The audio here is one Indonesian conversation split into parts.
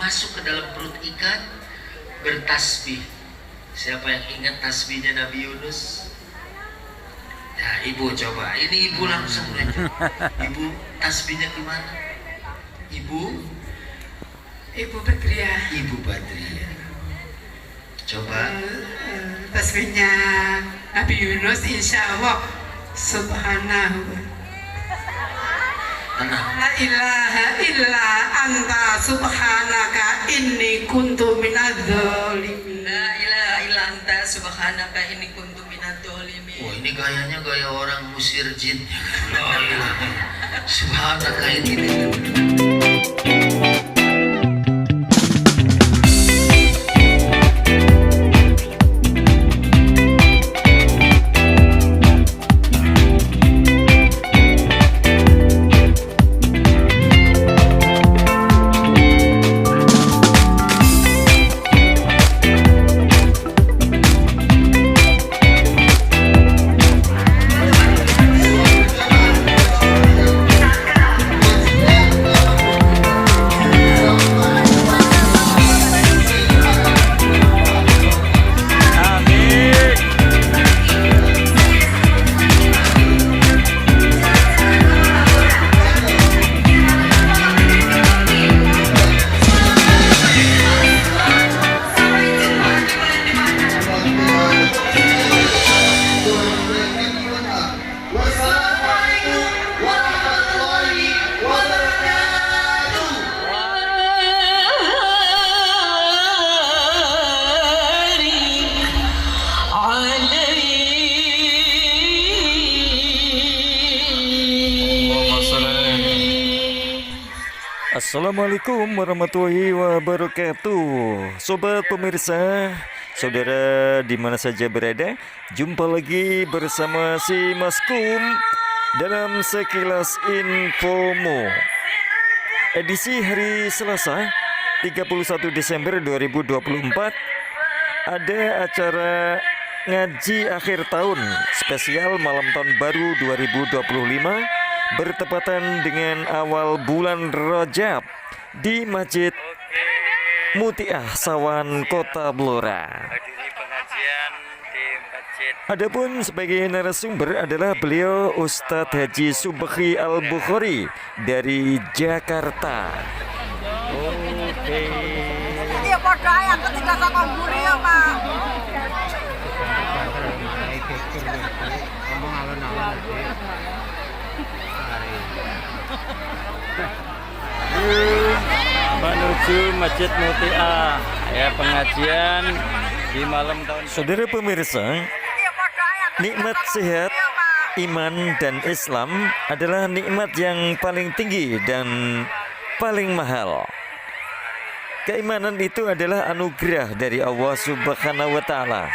masuk ke dalam perut ikan, bertasbih. Siapa yang ingat tasbihnya Nabi Yunus? Ya, ibu coba. Ini ibu langsung aja. Ibu tasbihnya gimana? Ibu Badriah. Ibu Badriah. Coba. Tasbihnya Nabi Yunus, insya Allah subhanahu la ilaha illa anta subhanaka inni kuntu minadz-dzalimin. La ilaha illa anta subhanaka inni kuntu minadz-dzalimin. Wah, ini gayanya gaya orang musir jin. La ilaha subhanaka ini. Assalamualaikum warahmatullahi wabarakatuh. Sobat pemirsa, saudara di mana saja berada, jumpa lagi bersama si Mas Kum dalam Sekilas Infomu. Edisi hari Selasa 31 Desember 2024 ada acara ngaji akhir tahun spesial malam tahun baru 2025 bertepatan dengan awal bulan Rajab di Masjid Mutiah Sawan, Kota Blora. Adapun sebagai narasumber adalah beliau Ustadz Haji Subakhi Al-Bukhari dari Jakarta. Oke. Iya, pada yang ketiga sama guri ya, Pak. Menuju Masjid Mutiah, ya, pengajian di malam tahun. Saudara pemirsa, nikmat sehat, iman dan Islam adalah nikmat yang paling tinggi dan paling mahal. Keimanan itu adalah anugerah dari Allah Subhanahu wa Ta'ala.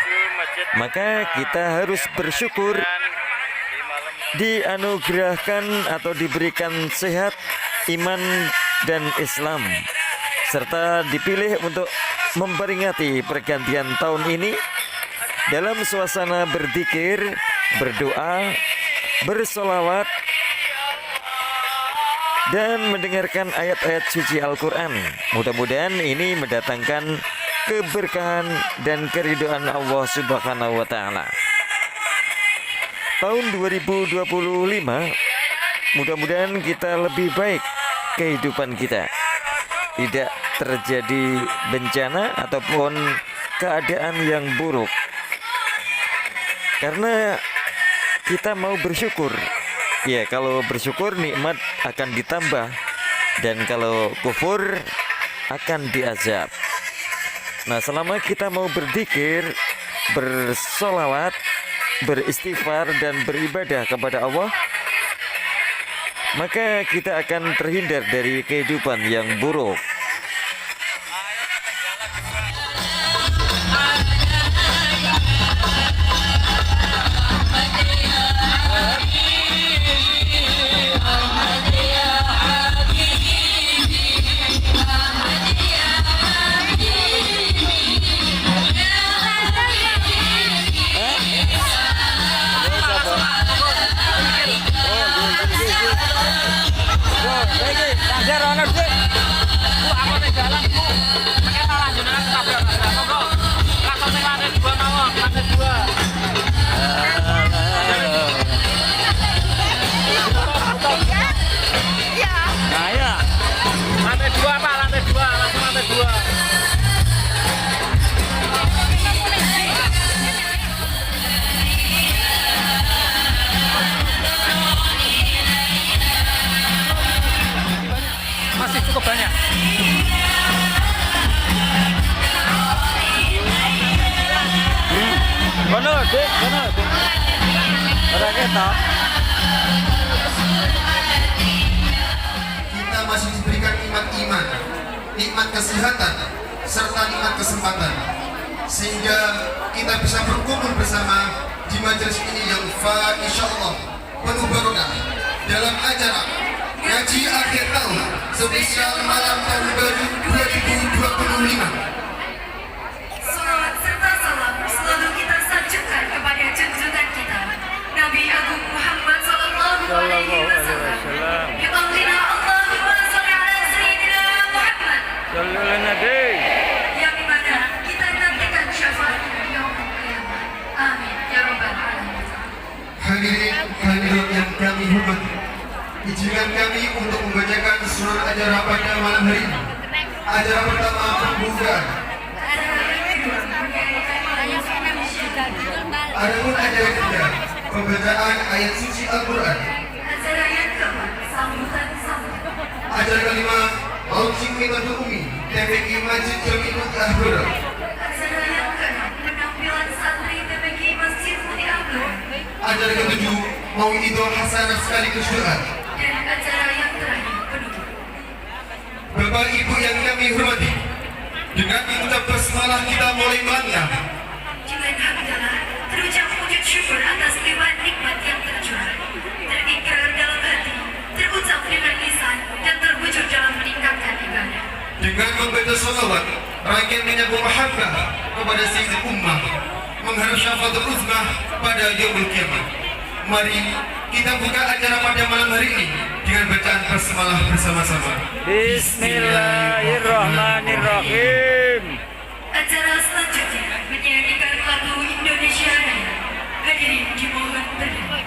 Maka kita harus bersyukur dianugerahkan atau diberikan sehat, iman dan Islam, serta dipilih untuk memperingati pergantian tahun ini dalam suasana berzikir, berdoa, bersolawat, dan mendengarkan ayat-ayat suci Al-Quran. Mudah-mudahan ini mendatangkan keberkahan dan keridhaan Allah Subhanahu wa Ta'ala. Tahun 2025 mudah-mudahan kita lebih baik kehidupan kita, tidak terjadi bencana ataupun keadaan yang buruk, karena kita mau bersyukur. Ya, kalau bersyukur nikmat akan ditambah, dan kalau kufur akan diazab. Nah, selama kita mau berzikir, bersolawat, beristighfar dan beribadah kepada Allah, maka kita akan terhindar dari kehidupan yang buruk. Dik, sana, Dik. Ora ketok. Kita masih diberikan nikmat iman, nikmat kesehatan, serta nikmat kesempatan, sehingga kita bisa berkumpul bersama di majelis ini yang insya Allah penuh barokah dalam acara ngaji akhir tahun spesial malam tahun baru 2025. Salawat serta salam selalu kita sanjungkan kepada junjungan kita Nabi Agung Muhammad Sallallahu Alaihi Wasallam. Ya Allahumma sholli ala Sayyidina Muhammad. Sallu ala Nabi. Yang dimana kita nantikan syafaatnya yaumul qiyamah. Amin ya rabbal alamin. Hadirin hadirat yang kami hormati, izinkan kami untuk membacakan surat acara pada malam hari ini. Acara pertama pembukaan. Adapun acara kedua pembacaan ayat suci Al-Quran. Acara yang keempat sambutan sambutan. Acara kelima launching metode umi TPQ Masjid Jami'ul Ahbara. Acara yang keenam penampilan santri TPQ Masjid Muti Abdul. Acara ketujuh Mauidul Hasanah sekaligus doa. Dan acara yang terakhir penutup. Bapak Ibu yang kami hormati, dengan mengucap basmalah kita mulai melangkah. Dengan hamdalah terucap wujud syukur atas limpahan nikmat yang tercurah, terikrar dalam hati, terucap dengan lisan, dan terwujud dalam meningkatkan ibadah. Dengan membaca salawat, rangkaian menyambung mahabbah kepada Sayyidul Ummah, mengharap syafaatul uzmah pada yaumul qiyamah. Mari kita buka acara pada malam hari ini dengan bacaan basmalah bersama-sama. Bismillahirrahmanirrahim. Acara selanjutnya menyanyikan lagu Indonesia Raya. Hadirin dimohon berdiri.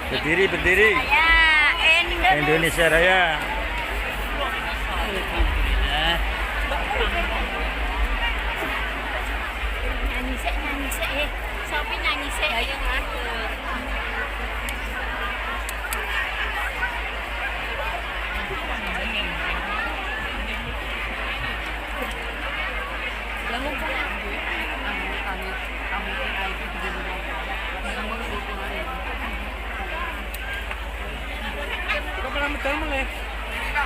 Berdiri, berdiri. Indonesia Raya. Nyanyi sih. Sopi nyanyi sih. Ayo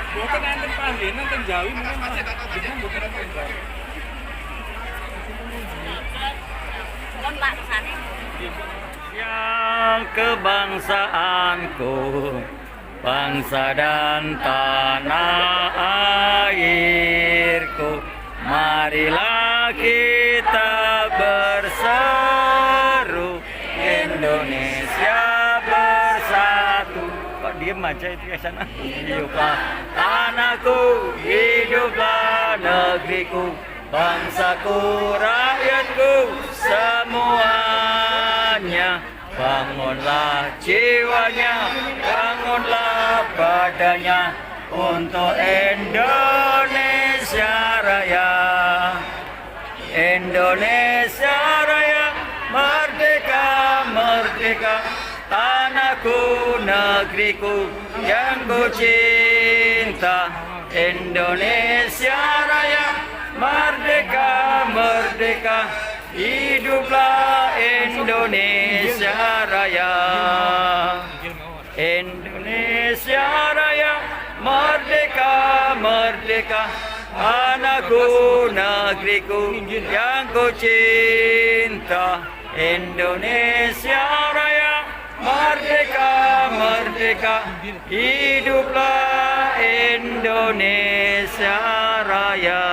Bukan enten pandai, enten Jawi mungkin bukan enten Jawi. Yang kebangsaanku, bangsa dan tanah airku, marilah kita berseru, Indonesia bersatu. Kok diem aja itu ya sana? Hiduplah tanahku, hiduplah negeriku, bangsaku, rakyatku, semuanya. Bangunlah jiwanya, bangunlah badannya untuk Indonesia Raya. Indonesia Raya, merdeka, merdeka, tanahku, negeriku yang ku cinta. Indonesia Raya, merdeka, merdeka, hiduplah Indonesia Raya. Indonesia Raya, merdeka, merdeka, tanahku, negeriku yang ku cinta. Indonesia Raya, merdeka, merdeka, hiduplah Indonesia Raya.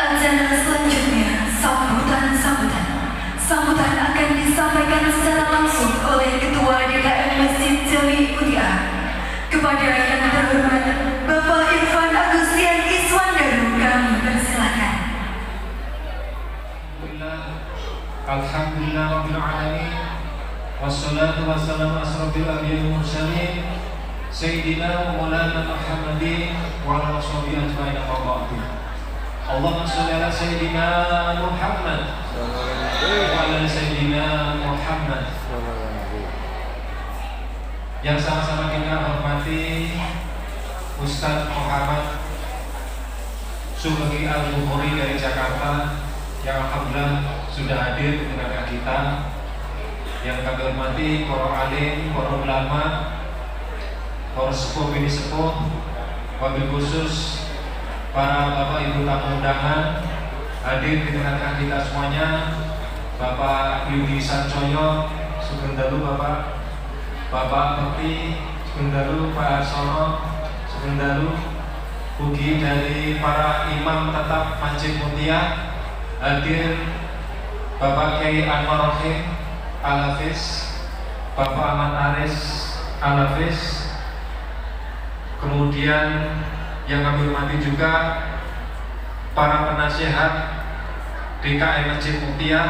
Acara selanjutnya, sambutan-sambutan. Sambutan akan disampaikan secara langsung oleh Ketua DKM Masjid Jami Mulia. Kepada yang terhormat Bapak Irfan Agustian Iswandaru, kami persilakan. Alhamdulillah Rabbil Alamin. Wassalatu wassalamu asrafil anbiya'i wal mursalin Sayyidina wa maulana Muhammadin wa ala washabihi ajma'in amma ba'du. Allahumma shalli ala Sayyidina Muhammad wa ala Sayyidina Muhammad. Yang sama-sama kita hormati Ustaz Muhammad Subagi Al-Bukhari dari Jakarta, yang alhamdulillah sudah hadir di tengah kita. Yang kami hormati para alim, para ulama, para sepuh bini sepuh, wabil khusus para bapak ibu tamu undangan hadir di tengah-tengah kita semuanya. Bapak Yudi Sancoyo, sugeng dalu Bapak. Bapak Bekti, sugeng dalu. Pak Arsono, sugeng dalu. Ugi dari para imam tetap Masjid Mutia hadir Bapak Kiai Anwar Rohim Al-Hafiz, Bapak Ahmad Aris Al-Hafiz. Kemudian yang kami hormati juga para penasihat DKM Masjid Mutia,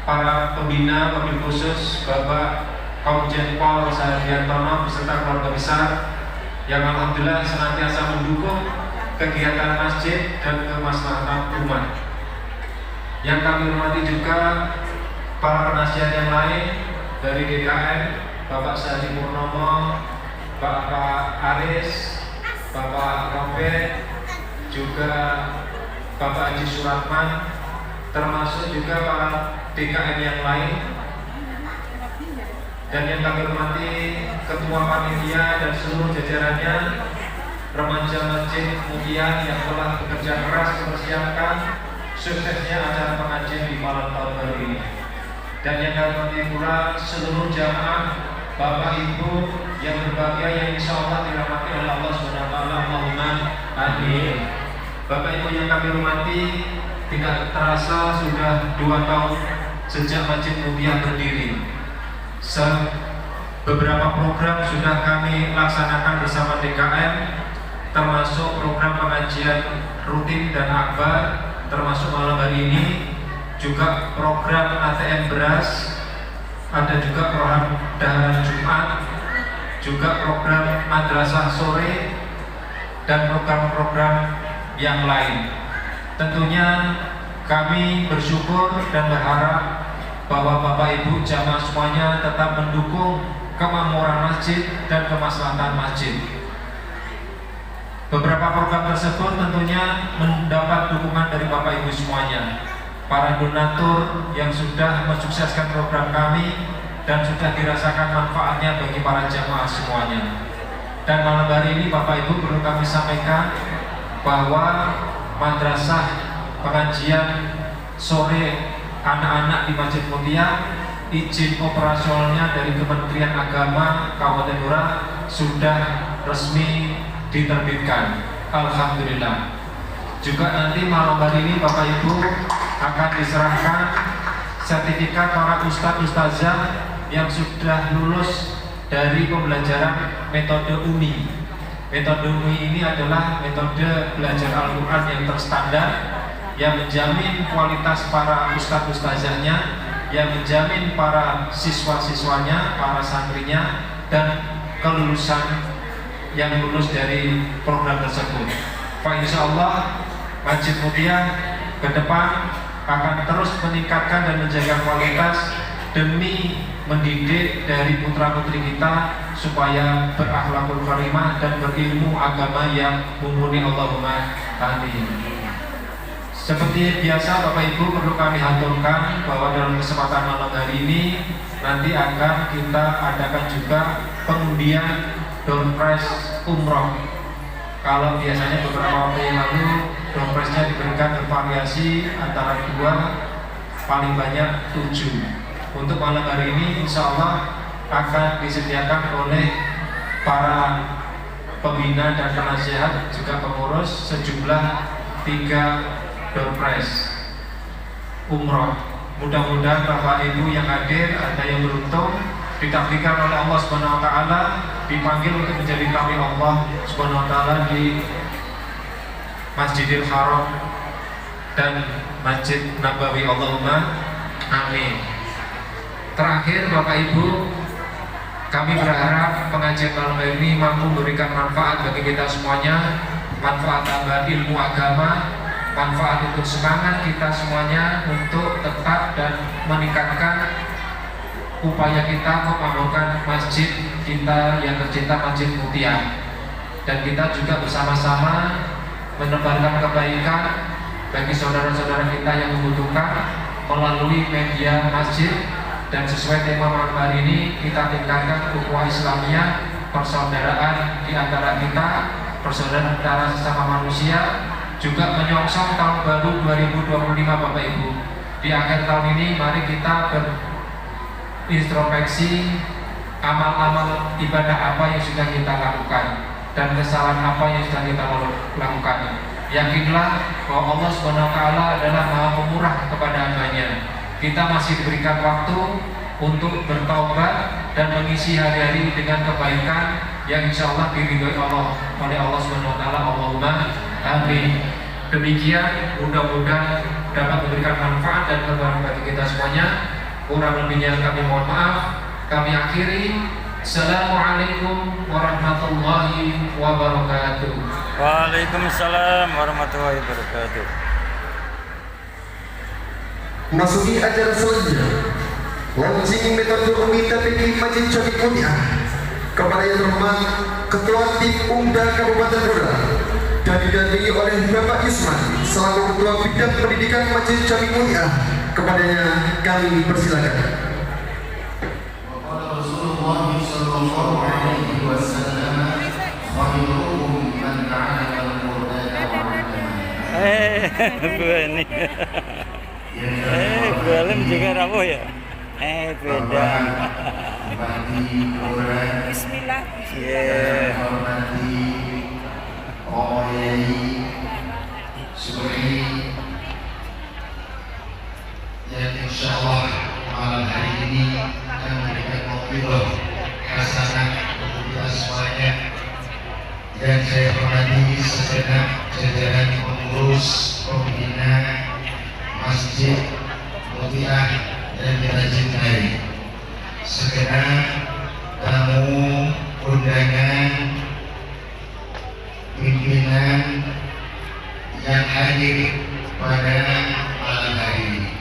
para pembina wabil khusus Bapak Komjen Pol Sadiantono beserta keluarga besar yang alhamdulillah senantiasa mendukung kegiatan masjid dan kemaslahatan umat. Yang kami hormati juga para penasihat yang lain dari DKM, Bapak Sadi Purnomo, Bapak Aris, Bapak Robert, juga Bapak Haji Suratman, termasuk juga para DKM yang lain. Dan yang kami hormati Ketua Panitia dan seluruh jajarannya, remaja Masjid Mutia yang telah bekerja keras mempersiapkan suksesnya acara pengajian di malam tahun baru ini. Dan yang kami hormati pula seluruh jamaah Bapak Ibu yang berbahagia yang insya Allah dirahmati oleh Allah SWT. Allahumma amin. Bapak Ibu yang kami hormati, tidak terasa sudah 2 tahun sejak Masjid Mutia berdiri. Beberapa program sudah kami laksanakan bersama DKM, termasuk program pengajian rutin dan akbar, termasuk malam hari ini juga program ATM beras, ada juga program daharan Jumat, juga program madrasah sore, dan program-program yang lain. Tentunya kami bersyukur dan berharap bahwa Bapak Ibu jamaah semuanya tetap mendukung kemakmuran masjid dan kemaslahatan masjid. Beberapa program tersebut tentunya mendapat dukungan dari Bapak Ibu semuanya, para donatur yang sudah mensukseskan program kami dan sudah dirasakan manfaatnya bagi para jamaah semuanya. Dan malam hari ini Bapak Ibu perlu kami sampaikan bahwa madrasah pengajian sore anak-anak di Masjid Mutia, izin operasionalnya dari Kementerian Agama Kabupaten Blora sudah resmi diterbitkan. Alhamdulillah. Juga nanti malam hari ini Bapak Ibu akan diserahkan sertifikat para ustadz ustazah yang sudah lulus dari pembelajaran metode UMI. Metode UMI ini adalah metode belajar Al-Quran yang terstandar, yang menjamin kualitas para ustadz-ustazahnya, yang menjamin para siswa-siswanya, para santrinya, dan kelulusan yang lulus dari program tersebut. Pak, insya Allah Masjid Mutia ke depan akan terus meningkatkan dan menjaga kualitas demi mendidik dari putra-putri kita supaya berakhlakul karimah dan berilmu agama yang mumpuni. Allahumma amin. Seperti biasa Bapak Ibu, perlu kami haturkan bahwa dalam kesempatan malam hari ini nanti akan kita adakan juga pengundian door prize umroh. Kalau biasanya beberapa waktu yang lalu door prize-nya diberikan bervariasi antara 2 paling banyak 7. Untuk malam hari ini insya Allah akan disediakan oleh para pembina dan penasihat juga pengurus sejumlah 3 door prize umroh. Mudah-mudahan Bapak Ibu yang hadir, ada yang beruntung ditakdirkan oleh Allah Subhanahu wa taala dipanggil untuk menjadi tamu Allah Subhanahu wa taala di Masjidil Haram dan Masjid Nabawi. Allahumma amin. Terakhir Bapak Ibu, kami berharap pengajian malam ini mampu memberikan manfaat bagi kita semuanya, manfaat tambahan ilmu agama, manfaat untuk semangat kita semuanya untuk tetap dan meningkatkan upaya kita memakmurkan masjid kita yang tercinta, Masjid Mutia. Dan kita juga bersama-sama menebarkan kebaikan bagi saudara-saudara kita yang membutuhkan melalui media masjid. Dan sesuai tema malam hari ini, kita tingkatkan ukhuwah Islamiyah, persaudaraan di antara kita, persaudaraan antara sesama manusia, juga menyongsong tahun baru 2025 Bapak Ibu. Di akhir tahun ini mari kita berintrospeksi amal-amal ibadah apa yang sudah kita lakukan dan kesalahan apa yang sudah kita lakukan. Yakinlah bahwa Allah Subhanahu wa taala adalah Maha Pemurah kepada hambanya. Kita masih diberikan waktu untuk bertaubat dan mengisi hari-hari dengan kebaikan yang insya Allah diridhoi oleh Allah Subhanahu wa taala. Allahumma amin. Demikian, mudah-mudahan dapat memberikan manfaat dan keberkahan bagi kita semuanya. Kurang lebihnya kami mohon maaf. Kami akhiri. Assalamualaikum warahmatullahi wabarakatuh. Waalaikumsalam warahmatullahi wabarakatuh. Masuki acara selanjutnya, launching metode UMI TPK Masjid Syafii Mutia. Kepada yang terhormat Ketua Tim Umda Kabupaten Blora dan didampingi oleh Bapak Yusman selaku Ketua Bidang Pendidikan Masjid Syafii Mutia, kepadanya kami persilakan. Rasulullah sallallahu alaihi wasallam khairukum man ta'allama al-Qur'ana wa 'allama. Bu Alim juga rapuh ya? Beda. Bismillah. Hormati Oyai Subhi yang insya Allah malam hari ini akan memberikan mau'izah hasanah untuk kita semuanya. Dan saya hormati segenap jajaran pengurus pembina Masjid Mutia dan kita cintai, segenap tamu undangan, pimpinan yang hadir pada malam hari ini,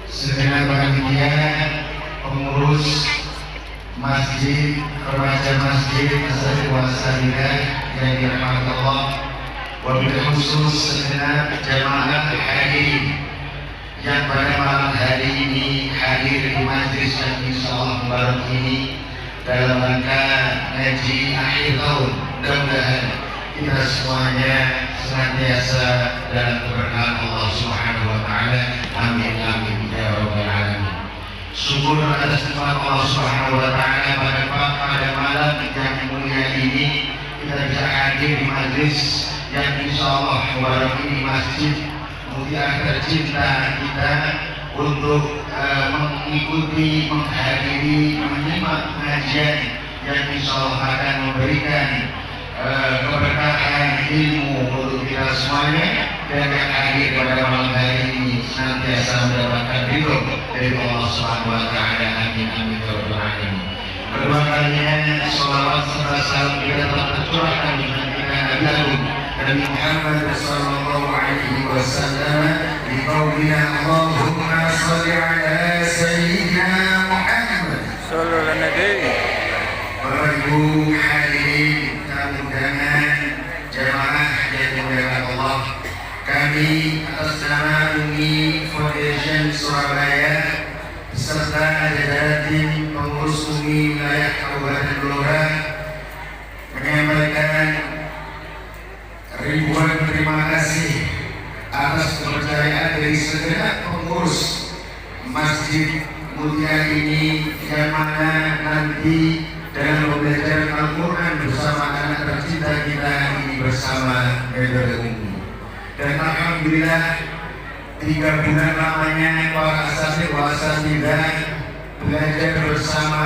segenap panitia, pengurus masjid, remaja masjid Asy-Syafi'i Wasalidah yang dirahmati Allah, wabil khusus segenap jamaah hadirin yang pada malam hari ini hadir di majlis yang insyaallah mubarak ini dalam rangka ngaji akhir tahun. Mudah-mudahan kita semuanya senantiasa dalam keberkahan Allah Subhanahu wa taala. Amin amin ya rabbal alamin. Syukur atas nikmat Allah Subhanahu wa taala pada malam yang mulia ini kita bisa hadir di majlis yang insyaallah mubarak ini, Masjid Mutia tercinta kita, untuk mengikuti, menghadiri, menyimak pengajian yang insya Allah akan memberikan keberkahan ilmu untuk kita semuanya, dan yang akhir pada malam hari ini senantiasa mendapatkan ridho dari Allah Subhanahu wa Ta'ala. Amin amin ya rabbal alamin. Kedua kalinya sholawat serta salam kita telah tercurahkan dengan kita Nabi Agung Nabi Muhammad sallallahu alaihi wasallam di qaulina Allahumma shalli ala sayyidina Muhammad sallallahu alaihi. Bapak Ibu hadirin undangan jamaah yang dimuliakan Allah, kami atas nama Umi Foundation Surabaya beserta jajaran pengurus Umi wilayah Kabupaten Blora menyampaikan ribuan terima kasih atas kepercayaan dari segenap pengurus Masjid Mulia ini, yang mana nanti dalam belajar Al-Quran bersama anak tercinta kita ini bersama metode Umi. Dan alhamdulillah 3 bulan lamanya para asatidz wa asatidzah belajar bersama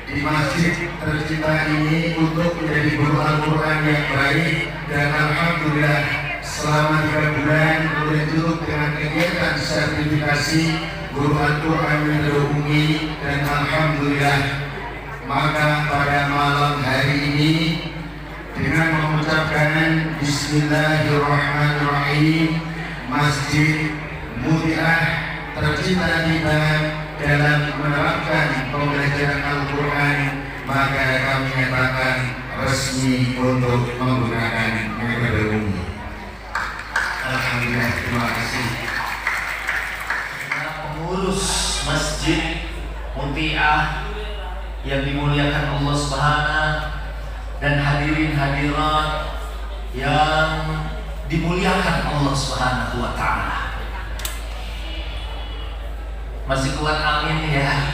di masjid tercinta ini untuk menjadi guru Al-Quran yang baik, dan alhamdulillah selama 3 bulan boleh ditutup dengan kegiatan sertifikasi guru Al-Quran metode Umi, dan alhamdulillah. Maka pada malam hari ini dengan mengucapkan Bismillahirrahmanirrahim, Masjid Muliah tercinta kita dalam menerapkan pembelajaran Al-Quran, maka kami nyatakan resmi untuk menggunakan metode Umi. Alhamdulillah, terima kasih. Pengurus Masjid Muliah yang dimuliakan Allah Subhanahu, dan hadirin hadirat yang dimuliakan Allah Subhanahu wa Ta'ala. Masih kuat amin ya.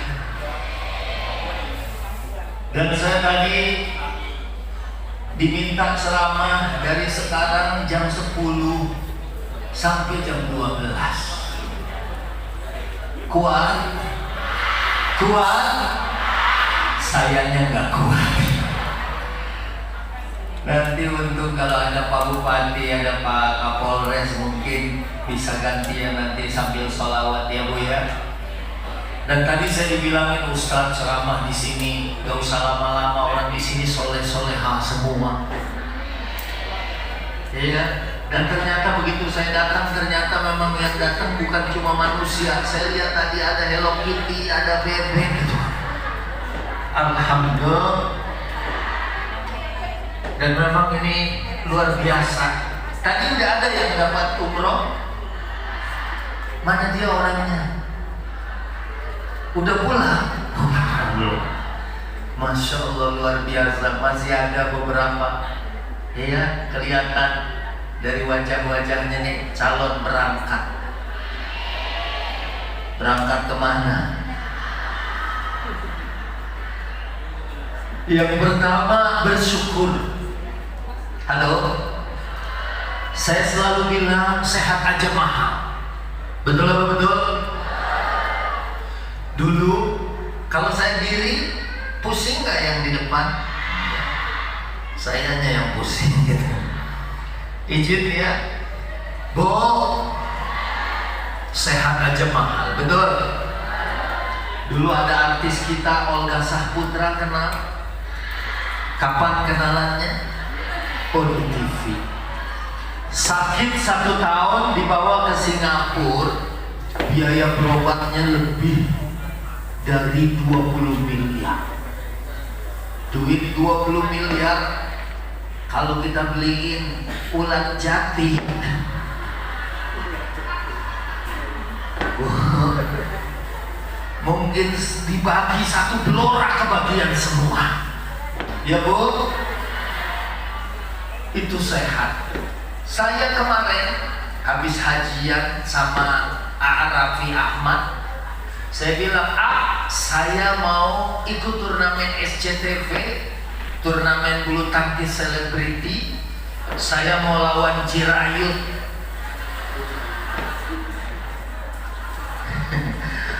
Dan saya tadi diminta ceramah dari sekarang jam 10 sampai jam 12. Kuat? Kuat? Sayanya nggak kuat. Nanti untuk kalau ada Pak Bupati, ada Pak Kapolres, mungkin bisa gantian nanti sambil sholawat ya Bu ya. Dan tadi saya dibilangin Ustadz ceramah di sini nggak usah lama-lama, orang di sini soleh-soleha semua. Iya. Dan ternyata begitu saya datang, ternyata memang yang datang bukan cuma manusia. Saya lihat tadi ada Hello Kitty, ada bebek gitu. Alhamdulillah. Dan memang ini luar biasa. Tadi udah ada yang dapat umroh. Mana dia orangnya? Udah pulang. Masya Allah, luar biasa. Masih ada beberapa, ya kelihatan dari wajah-wajahnya nih calon berangkat. Berangkat kemana? Yang pertama bersyukur. Halo, saya selalu bilang sehat aja mahal. Betul apa betul? Dulu kalau saya diri pusing nggak yang di depan? Sayanya yang pusing gitu. Izin ya, Bo, sehat aja mahal. Betul? Dulu ada artis kita Olga Saputra, kenal? Kapan kenalannya? Oh, di TV. Sakit 1 tahun dibawa ke Singapura, biaya berobatnya lebih dari 20 miliar. Duit 20 miliar kalau kita beliin ulat jati, mungkin dibagi 1 Blora kebagian semua. Ya Bu, itu sehat. Saya kemarin habis hajian sama Raffi Ahmad, saya bilang, saya mau ikut turnamen SCTV, turnamen bulu tangkis selebriti. Saya mau lawan Jirayut.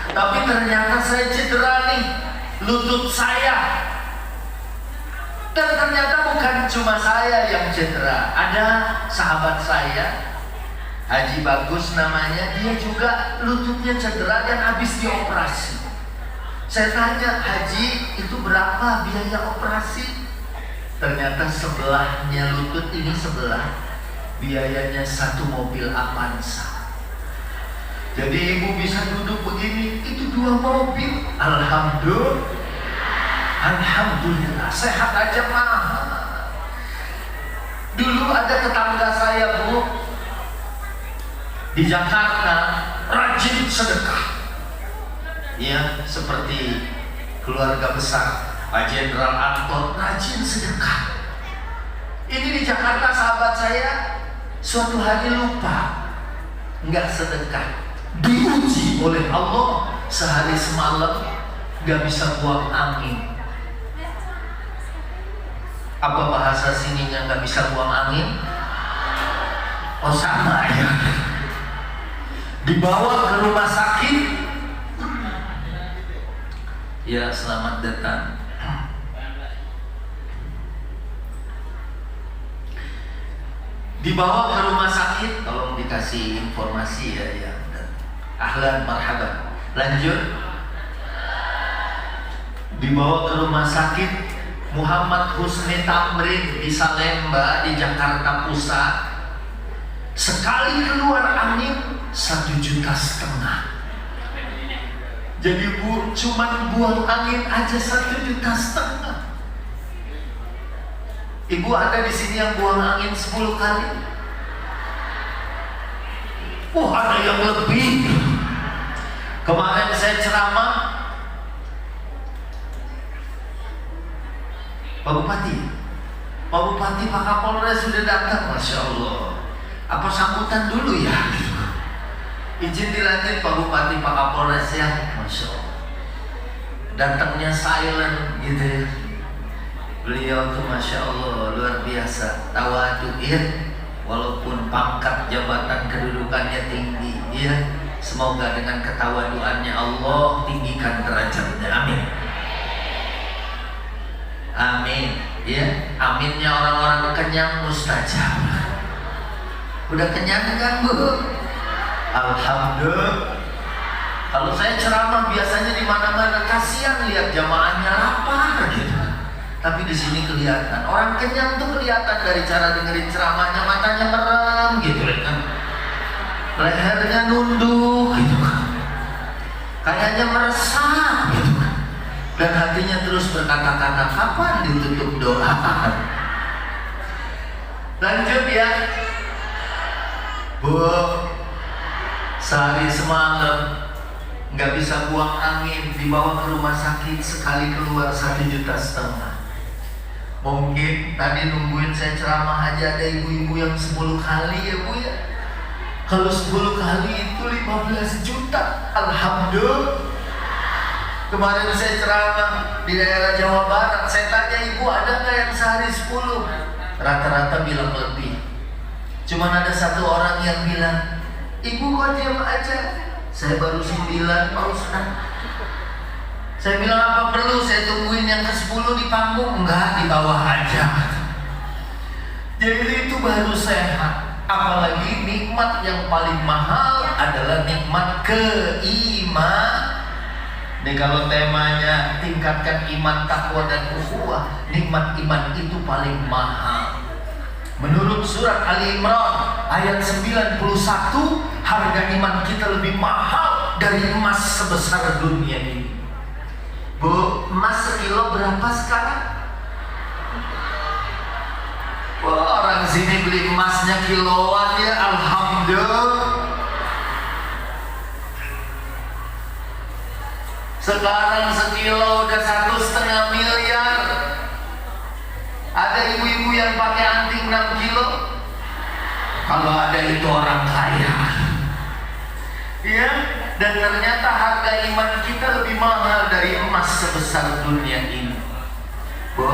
Tapi ternyata saya cedera nih, lutut saya. Dan ternyata bukan cuma saya yang cedera. Ada sahabat saya, Haji Bagus namanya, dia juga lututnya cedera dan habis dioperasi. Saya tanya, Haji, itu berapa biaya operasi? Ternyata sebelahnya lutut ini sebelah, biayanya 1 mobil Avanza. Jadi ibu bisa duduk begini, itu 2 mobil. Alhamdulillah, sehat aja mahal. Dulu ada tetangga saya, Bu, di Jakarta, rajin sedekah. Ya, seperti keluarga besar Pak Jenderal Anton, rajin sedekah. Ini di Jakarta sahabat saya suatu hari lupa, nggak sedekah. Diuji oleh Allah sehari semalam nggak bisa buang angin. Apa bahasa sininya nggak bisa buang angin? Oh sama ya. Dibawa ke rumah sakit. Ya, selamat datang. Dibawa ke rumah sakit, tolong dikasih informasi ya. Ahlan marhaban. Lanjut. Dibawa ke rumah sakit Muhammad Husni Tamrin di Salemba di Jakarta Pusat. Sekali keluar angin 1,5 juta. Jadi Bu, cuman buang angin aja 1,5 juta. Ibu ada di sini yang buang angin 10 kali? Oh, ada yang lebih. Kemarin saya ceramah, Pak Bupati Pak Kapolres sudah datang, Masya Allah. Apa sambutan dulu ya? Izin dilanjut Pak Bupati Pak Kapolres ya, Masya Allah. Datangnya silent gitu ya. Beliau tuh Masya Allah luar biasa, tawadhu ya. Walaupun pangkat jabatan kedudukannya tinggi ya, semoga dengan ketawaduannya Allah tinggikan derajatnya, amin. Amin ya, aminnya orang-orang kenyang mustajab. Udah kenyang kan Bu? Alhamdulillah. Kalau saya ceramah biasanya di mana-mana kasihan lihat jamaahnya lapar gitu. Tapi di sini kelihatan orang kenyang tuh kelihatan dari cara dengerin ceramahnya, matanya merem gitu kan, lehernya nunduk gitu kan, kayaknya meresap gitu kan, dan hatinya terus berkata-kata kapan ditutup doa. Lanjut ya Bu, sehari semalam nggak bisa buang angin, dibawa ke rumah sakit, sekali keluar 1,5 juta. Mungkin tadi nungguin saya ceramah aja ada ibu-ibu yang 10 kali ya Bu ya. Kalau 10 kali itu 15 juta. Alhamdulillah. Kemarin saya ceramah di daerah Jawa Barat, saya tanya ibu ada nggak yang sehari 10? Rata-rata bilang lebih. Cuman ada 1 orang yang bilang, ibu kok diam aja? Saya baru 9 Pak Ustaz. Saya bilang apa perlu saya tungguin yang ke-10 di panggung? Enggak, di bawah aja. Jadi itu baru sehat. Apalagi nikmat yang paling mahal adalah nikmat keiman. Nih kalau temanya tingkatkan iman, takwa dan ukhuwah, nikmat iman itu paling mahal. Menurut surat Ali Imran ayat 91, harga iman kita lebih mahal dari emas sebesar dunia ini. Bu, emas sekilo berapa sekarang? Wah, orang sini beli emasnya kiloan ya, alhamdulillah. Sekarang sekilo udah 1,5 miliar. Ada ibu-ibu yang pakai anting 6 kilo. Kalau ada itu orang kaya. Ya, dan ternyata harga iman kita lebih mahal dari emas sebesar dunia ini. Bu,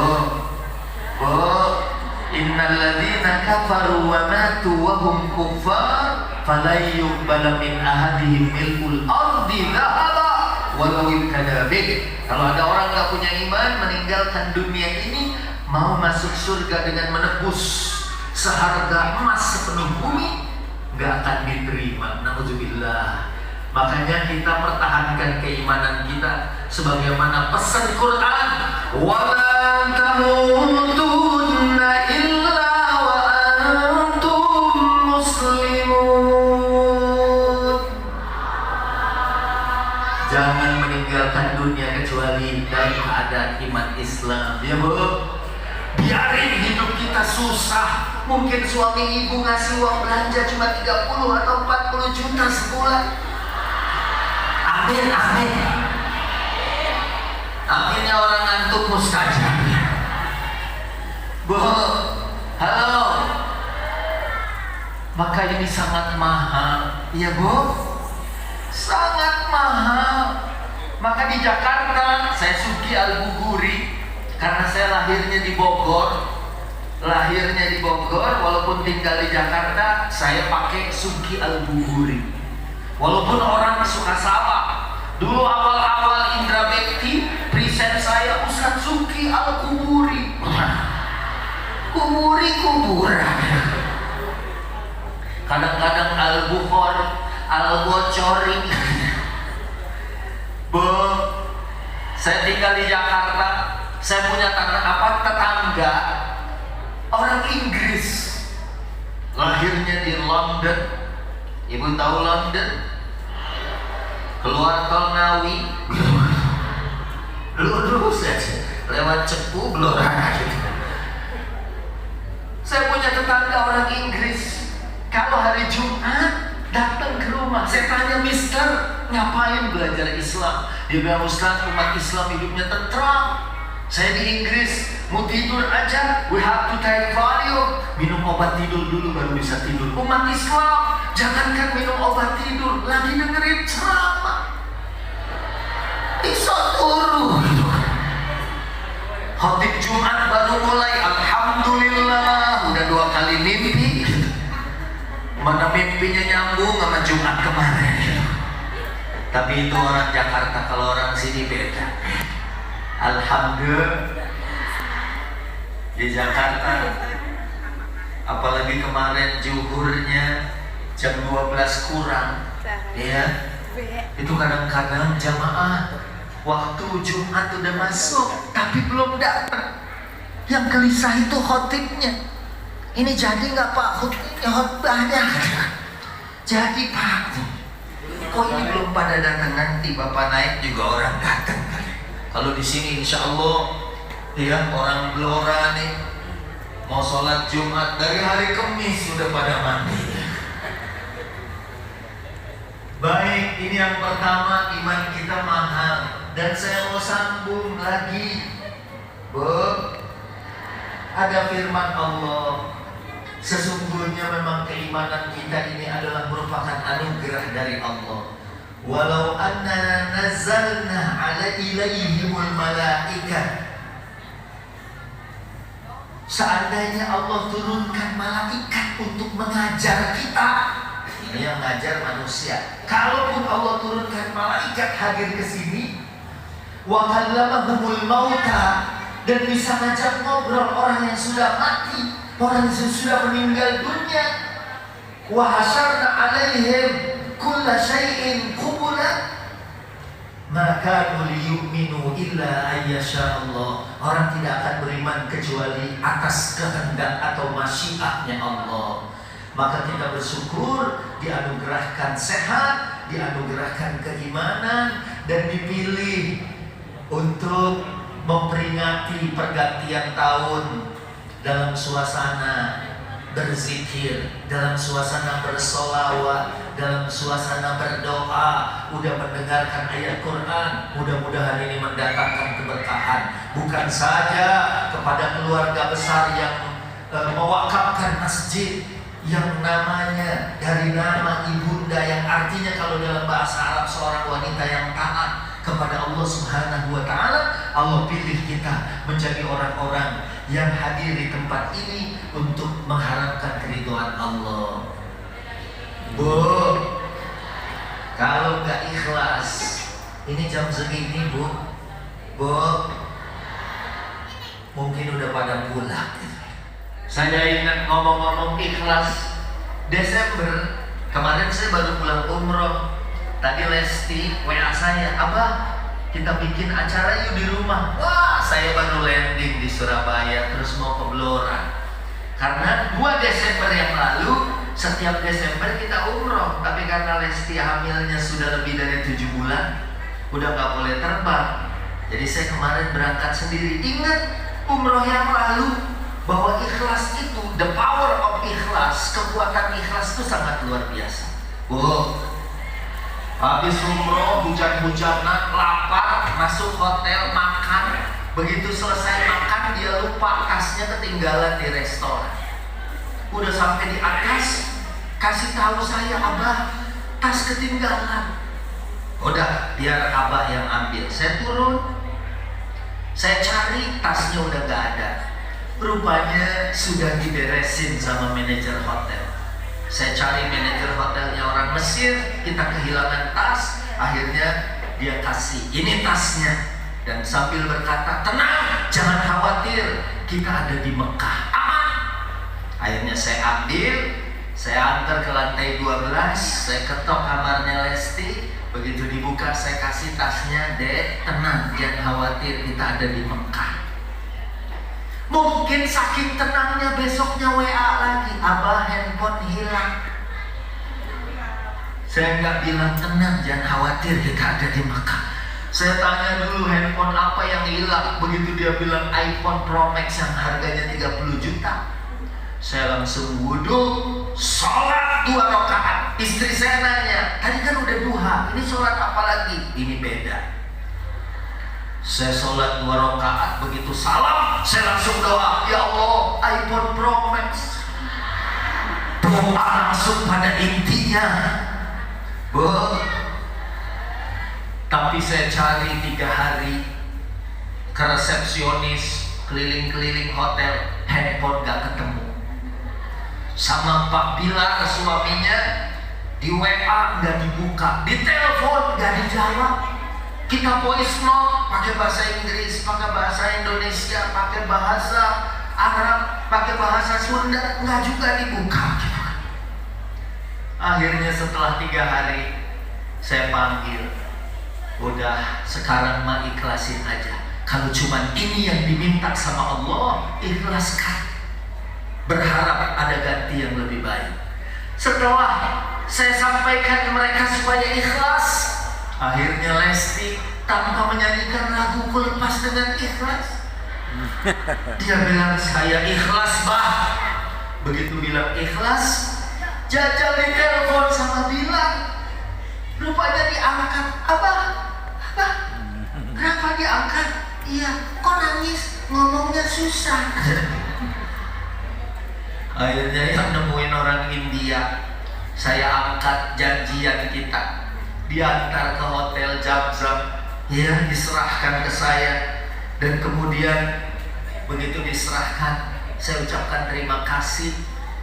innal ladzina kafaru wa matu wa hum kuffar falan yuqbala min ahadihim mil'ul ardi dhahaba walau ibtada bih. Kalau ada orang nggak punya iman, meninggalkan dunia ini, mau masuk surga dengan menebus seharga emas sepenuh bumi, nggak akan diterima. Nauzubillah. Makanya kita pertahankan keimanan kita sebagaimana pesan Quran, wala tamutunna illa wa antum muslimun. Jangan meninggalkan dunia kecuali dalam keadaan iman Islam, ya Bu. Biarin hidup kita susah. Mungkin suami ibu ngasih uang belanja cuma 30 atau 40 juta sebulan. Amin, amin. Akhirnya orang ngantuk mustajab. Bu, halo. Maka ini sangat mahal, iya Bu? Sangat mahal. Maka di Jakarta saya suki Al-Buguri karena saya lahirnya di Bogor. Walaupun tinggal di Jakarta, saya pakai suki Al-Buguri. Walaupun orang suka salah. Dulu awal-awal Indra Bekti present saya Ustadz Suki Al-Kuburi. Kuburi kuburan. Kadang-kadang Al-Bukhor, Al-Bocori. Bu, saya tinggal di Jakarta. Saya punya tetangga orang Inggris. Lahirnya di London. Ibu tahu London? Keluar tol Ngawi, lurus saja, lewat Cepu, Blora. Saya punya tetangga orang Inggris. Kalau hari Jumat datang ke rumah, saya tanya, Mister, ngapain belajar Islam? Dia bilang, Ustaz, umat Islam hidupnya tentram. Saya di Inggris, mau tidur aja, we have to take Valium. Minum obat tidur dulu baru bisa tidur. Umat Islam, jangankan minum obat tidur, lagi dengerin ceramah. Bisa turun. Khotib Jumat baru mulai, Alhamdulillah, udah 2 kali mimpi. Mana mimpinya nyambung sama Jumat kemarin. Tapi itu orang Jakarta, kalau orang sini beda. Alhamdulillah di Jakarta, apalagi kemarin zuhurnya jam 12 kurang, ya itu kadang-kadang jamaah waktu Jumat udah masuk tapi belum datang. Yang gelisah itu khotibnya. Ini jadi nggak Pak khotbahnya? Jadi Pak, kok ini belum pada datang, nanti Bapak naik juga orang datang. Kalau di sini insya Allah, ya orang Blora nih mau sholat Jumat dari hari Kamis sudah pada mandi. Baik, ini yang pertama, iman kita mahal. Dan saya mau sambung lagi, Bu. Ada firman Allah, sesungguhnya memang keimanan kita ini adalah merupakan anugerah dari Allah. Walau anna nazzalna ala ilaihimul malaikat, seandainya Allah turunkan malaikat untuk mengajar kita, ini yang mengajar manusia. Kalaupun Allah turunkan malaikat hadir ke sini, wa kallamahumul mauta, dan bisa ngajak ngobrol orang yang sudah mati, orang yang sudah meninggal dunia, wa hasyarna alaihim kulla syai'in qubula, maka liyu'minu illa ayyasha Allah. Orang tidak akan beriman kecuali atas kehendak atau masyiatnya Allah. Maka kita bersyukur dianugerahkan sehat, dianugerahkan keimanan, dan dipilih untuk memperingati pergantian tahun dalam suasana berzikir, dalam suasana bersolawat, dalam suasana berdoa, udah mendengarkan ayat Quran. Mudah-mudahan ini mendatangkan keberkahan, bukan saja kepada keluarga besar yang mewakafkan masjid yang namanya dari nama ibunda, yang artinya kalau dalam bahasa Arab seorang wanita yang taat kepada Allah Subhanahu wa Ta'ala. Allah pilih kita menjadi orang-orang yang hadir di tempat ini untuk mengharapkan keridhaan Allah. Bu, kalau nggak ikhlas, Ini jam segini Bu, mungkin udah pada pulang. Saya ingat ngomong-ngomong ikhlas, Desember kemarin saya baru pulang umroh. Tadi Lesti WA saya, Abah kita bikin acara yuk di rumah. Wah, saya baru landing di Surabaya terus mau ke Blora. Karena 2 Desember yang lalu setiap Desember kita umroh, tapi karena Lesti hamilnya sudah lebih dari 7 bulan, udah nggak boleh terbang. Jadi saya kemarin berangkat sendiri. Ingat umroh yang lalu bahwa ikhlas itu, the power of ikhlas, kekuatan ikhlas itu sangat luar biasa. Habis umroh hujan-hujanan, lapar, masuk hotel makan. Begitu selesai makan dia lupa tasnya ketinggalan di restoran. Udah sampai di atas, kasih tahu saya, Abah tas ketinggalan. Udah biar Abah yang ambil. Saya turun, saya cari tasnya udah gak ada. Rupanya sudah diberesin sama manajer hotel. Saya cari manajer hotelnya orang Mesir, kita kehilangan tas. Akhirnya dia kasih, ini tasnya. Dan sambil berkata, tenang, jangan khawatir, kita ada di Mekah, aman. Akhirnya saya ambil, saya antar ke lantai 12, saya ketok kamarnya Lesti. Begitu dibuka, saya kasih tasnya, Dek, tenang, jangan khawatir, kita ada di Mekah. Mungkin saking tenangnya besoknya WA lagi, Abah handphone hilang. Saya nggak bilang tenang, jangan khawatir, kita ada di Mekah. Saya tanya dulu handphone apa yang hilang. Begitu dia bilang iPhone Pro Max yang harganya 30 juta. Saya langsung wudhu, sholat 2 rakaat. Istri saya nanya, tadi kan udah duha, ini sholat apa lagi? Ini beda. Saya sholat 2 rakaat, begitu salam, saya langsung doa, ya Allah, iPhone Pro Max. Doa langsung pada intinya. Tapi saya cari 3 hari ke resepsionis, keliling-keliling hotel, handphone gak ketemu. Sama Pak Bilar suaminya, di WA gak dibuka, di telepon gak dijawab. Kita voice note pakai bahasa Inggris, pakai bahasa Indonesia, pakai bahasa Arab, pakai bahasa Sunda, nggak juga dibuka. Akhirnya setelah 3 hari saya panggil, udah sekarang mah ikhlasin aja. Kalau cuman ini yang diminta sama Allah, ikhlaskan. Berharap ada ganti yang lebih baik. Setelah saya sampaikan ke mereka supaya ikhlas, akhirnya Lesti tanpa menyanyikan lagu Ku Lepas Dengan Ikhlas, dia bilang, saya ikhlas Bah. Begitu bilang ikhlas, Jajal di telepon sama Bilang. Rupanya diangkat. Abah, kenapa diangkat? Iya, kok nangis? Ngomongnya susah. Akhirnya yang nemuin orang India, saya angkat janjian kita, diantar ke hotel Zam-Zam, ya diserahkan ke saya. Dan kemudian begitu diserahkan, saya ucapkan terima kasih.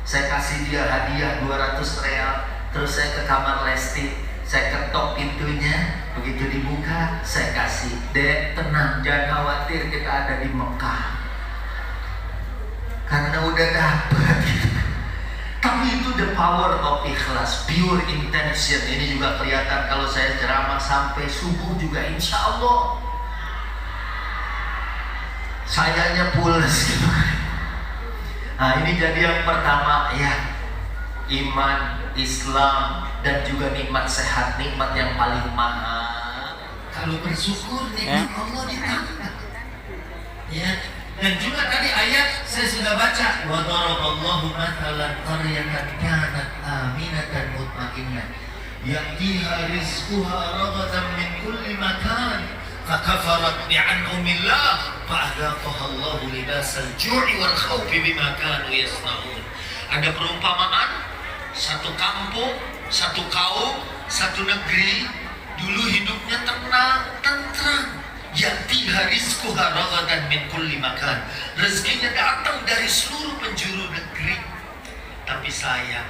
Saya kasih dia hadiah 200 real. Terus saya ke kamar Lesti, saya ketok pintunya. Begitu dibuka, saya kasih, Dek tenang, jangan khawatir, kita ada di Mekah. Karena udah dapet. Tapi itu the power of ikhlas, pure intention. Ini juga kelihatan kalau saya ceramah sampai subuh juga, insya Allah sayanya pulas gitu. Nah ini jadi yang pertama ya, iman, Islam, dan juga nikmat sehat, nikmat yang paling mahal. Kalau bersyukur nikmat Allah ditambah. Ya. Dan juga tadi ayat saya sudah baca, wa daraballahu mathalan qaryatan kanat aminatan mutmainnah ya'tiha rizquha ragadan min kulli makan fakafarat bi'an'umillah fa'adhaqaha Allahu libasal ju'i wal khawfi bima kanu yasna'un. Ada perumpamaan satu kampung, satu kaum, satu negeri dulu hidupnya tenang, tentram. Ya'tiha rizquha ragadan min kulli makan. Rezekinya datang dari seluruh penjuru negeri. Tapi sayang,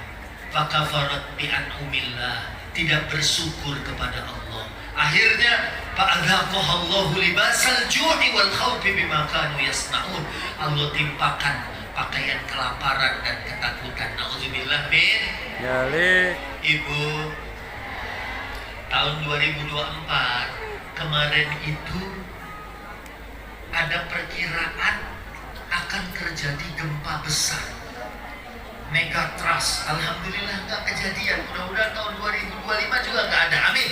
fakafarat bi'an'umillah, tidak bersyukur kepada Allah. Akhirnya fa'adzaqahallahu libasal ju'i wal khawfi bima kanu yasna'un. Allah timpakan pakaian kelaparan dan ketakutan. Nauzubillah min Yalik. Ibu, tahun 2024 kemarin itu ada perkiraan akan terjadi gempa besar, megatrust. Alhamdulillah nggak kejadian. Mudah-mudahan tahun 2025 juga nggak ada. Amin.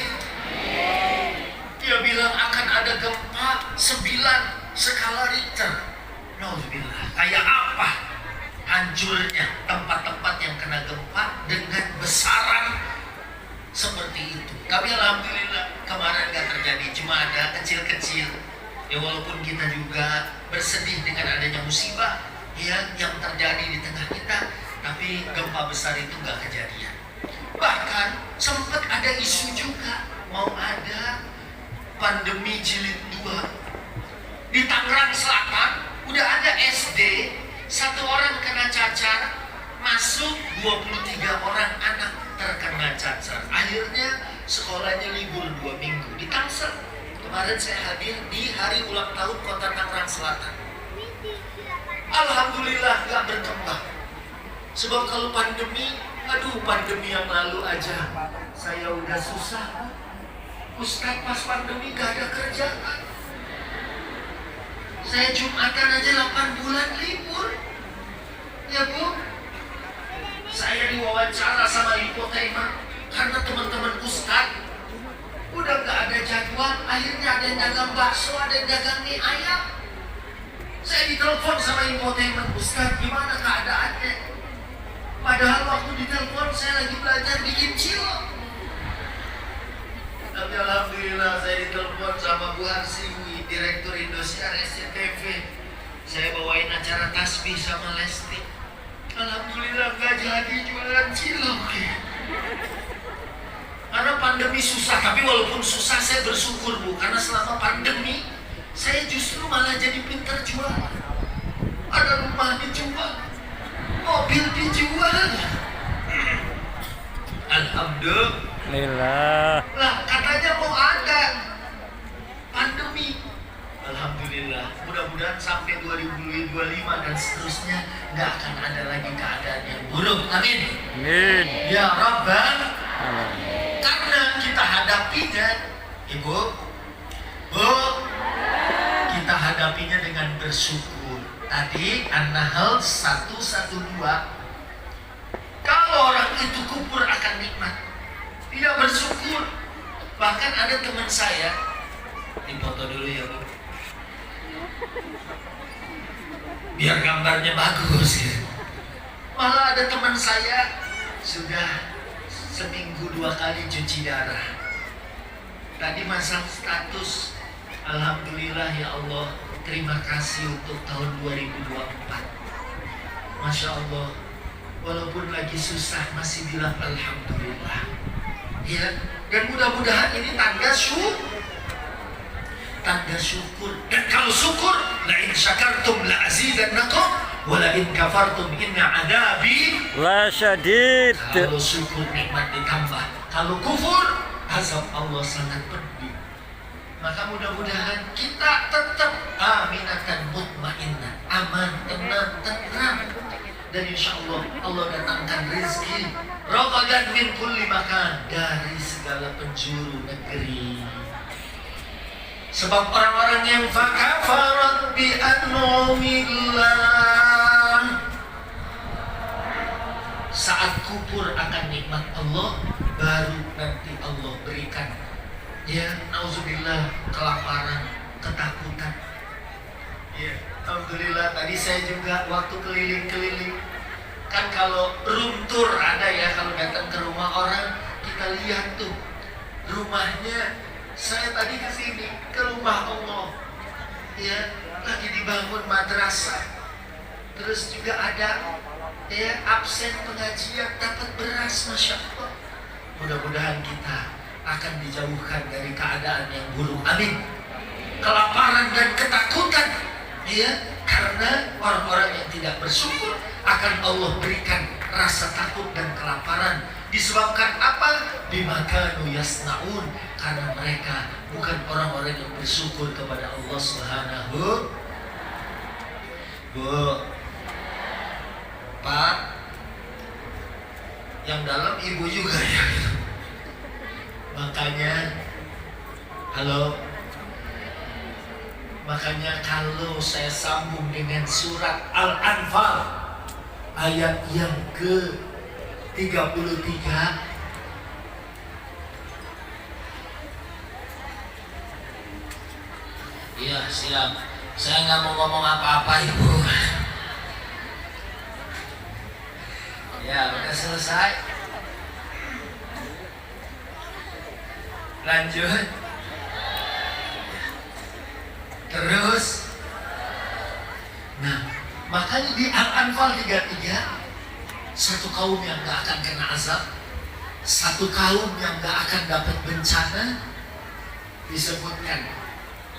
Dia bilang akan ada gempa 9 skala Richter. Nauzubillah. Kayak apa hancurnya tempat-tempat yang kena gempa dengan besaran seperti itu. Tapi alhamdulillah kemarin nggak terjadi, cuma ada kecil-kecil. Ya walaupun kita juga bersedih dengan adanya musibah ya yang terjadi di tengah kita, tapi gempa besar itu nggak kejadian. Bahkan sempat ada isu juga mau ada pandemi jilid 2 di Tangerang Selatan. Udah ada SD, 1 orang kena cacar, masuk 23 orang anak terkena cacar. Akhirnya sekolahnya libur 2 minggu di Tangsel. Kemarin saya hadir di hari ulang tahun Kota Tangerang Selatan. Alhamdulillah gak berkembang. Sebab kalau pandemi, pandemi yang lalu aja saya udah susah. Ustaz pas pandemi gak ada kerjaan. Saya Jumatan aja 8 bulan libur. Ya Bu, saya diwawancara sama Lipotema karena teman-teman Ustaz udah gak ada jadwal. Akhirnya ada yang dagang bakso, ada yang dagang mie ayam. Saya ditelepon sama Lipotema, Ustaz gimana keadaannya? Padahal waktu ditelepon saya lagi belajar bikin cilok. Tapi alhamdulillah saya ditelepon sama Bu Harsiwi, Direktur Indosiar SCTV. Saya bawain acara tasbih sama Lesti. Alhamdulillah gak jadi jualan cilok ya. Karena pandemi susah, tapi walaupun susah saya bersyukur Bu. Karena selama pandemi saya justru malah jadi pintar jual. Ada rumah dijual, mobil dijual. Alhamdulillah. Lah katanya mau ada pandemi. Alhamdulillah. Mudah-mudahan sampai 2025 dan seterusnya nggak akan ada lagi keadaan yang buruk. Amin. Amin. Ya Rabbal. Karena kita hadapinya, Ibu, Bu, kita hadapinya dengan bersyukur. Tadi An-Nahl 112. Kalau orang itu kufur akan nikmat, tidak bersyukur. Bahkan ada teman saya, dipoto dulu ya Bu, biar gambarnya bagus ya. Malah ada teman saya sudah seminggu 2 kali cuci darah. Tadi masang status, alhamdulillah ya Allah, terima kasih untuk tahun 2024. Masya Allah, walaupun lagi susah masih bilang alhamdulillah. Ya, dan mudah-mudahan ini tanda syukur. Dan kalau syukur, la in syakartum la azidannakum wa la in kafartum inna adabi La syadid. Kalau syukur nikmat ditambah, kalau kufur azab Allah sangat pedih. Maka mudah-mudahan kita tetap aminatan mutmainnah, aman, tenang, tentram. Dan insya Allah Allah datangkan rezeki ragadan min kulli makan, dari segala penjuru negeri. Sebab orang-orang yang fakafarat bi an'umillah, saat kufur akan nikmat Allah, baru nanti Allah berikan ya nauzubillah kelaparan, ketakutan. Ya, alhamdulillah tadi saya juga waktu keliling-keliling, kan kalau room tour ada ya, kalau datang ke rumah orang kita lihat tuh rumahnya. Saya tadi ke sini ke rumah Allah, ya lagi dibangun madrasah, terus juga ada ya absen pengajian dapat beras, masya Allah. Mudah-mudahan kita akan dijauhkan dari keadaan yang buruk. Amin. Kelaparan dan ketakutan, ya, karena orang-orang yang tidak bersyukur akan Allah berikan rasa takut dan kelaparan Disebabkan apa? Bimakanu yasnaun, karena mereka bukan orang-orang yang bersyukur kepada Allah Subhanahu. Bu, Pak, yang dalam ibu juga ya. Makanya kalau saya sambung dengan surat Al-Anfal ayat yang ke-33, iya siap. Saya nggak mau ngomong apa-apa ibu. Ya udah selesai. Lanjut. Terus. Nah, makanya di Al-Anfal 33, satu kaum yang gak akan kena azab, satu kaum yang gak akan dapat bencana, disebutkan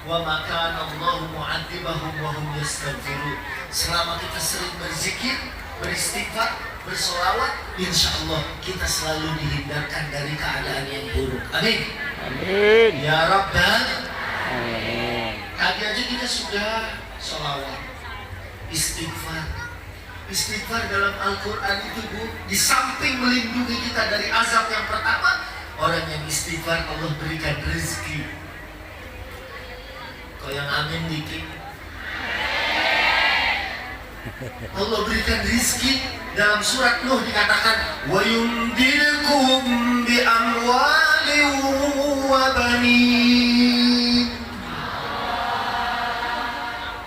wa maka Allahu mu'adzibahum wa hum yastaghfirun. Selama kita sering berzikir, beristighfar, bersolawat, insya Allah kita selalu dihindarkan dari keadaan yang buruk. Amin. Amin. Ya Rabbal. Amin. Tadi aja kita sudah solawat, istighfar. Istighfar dalam Al-Quran itu Bu, di samping melindungi kita dari azab yang pertama, orang yang istighfar Allah berikan rezeki. Kau yang amin dikit. Allah berikan rezeki. Dalam surat Nuh dikatakan wa yumdidukum bi amwalin wa banin.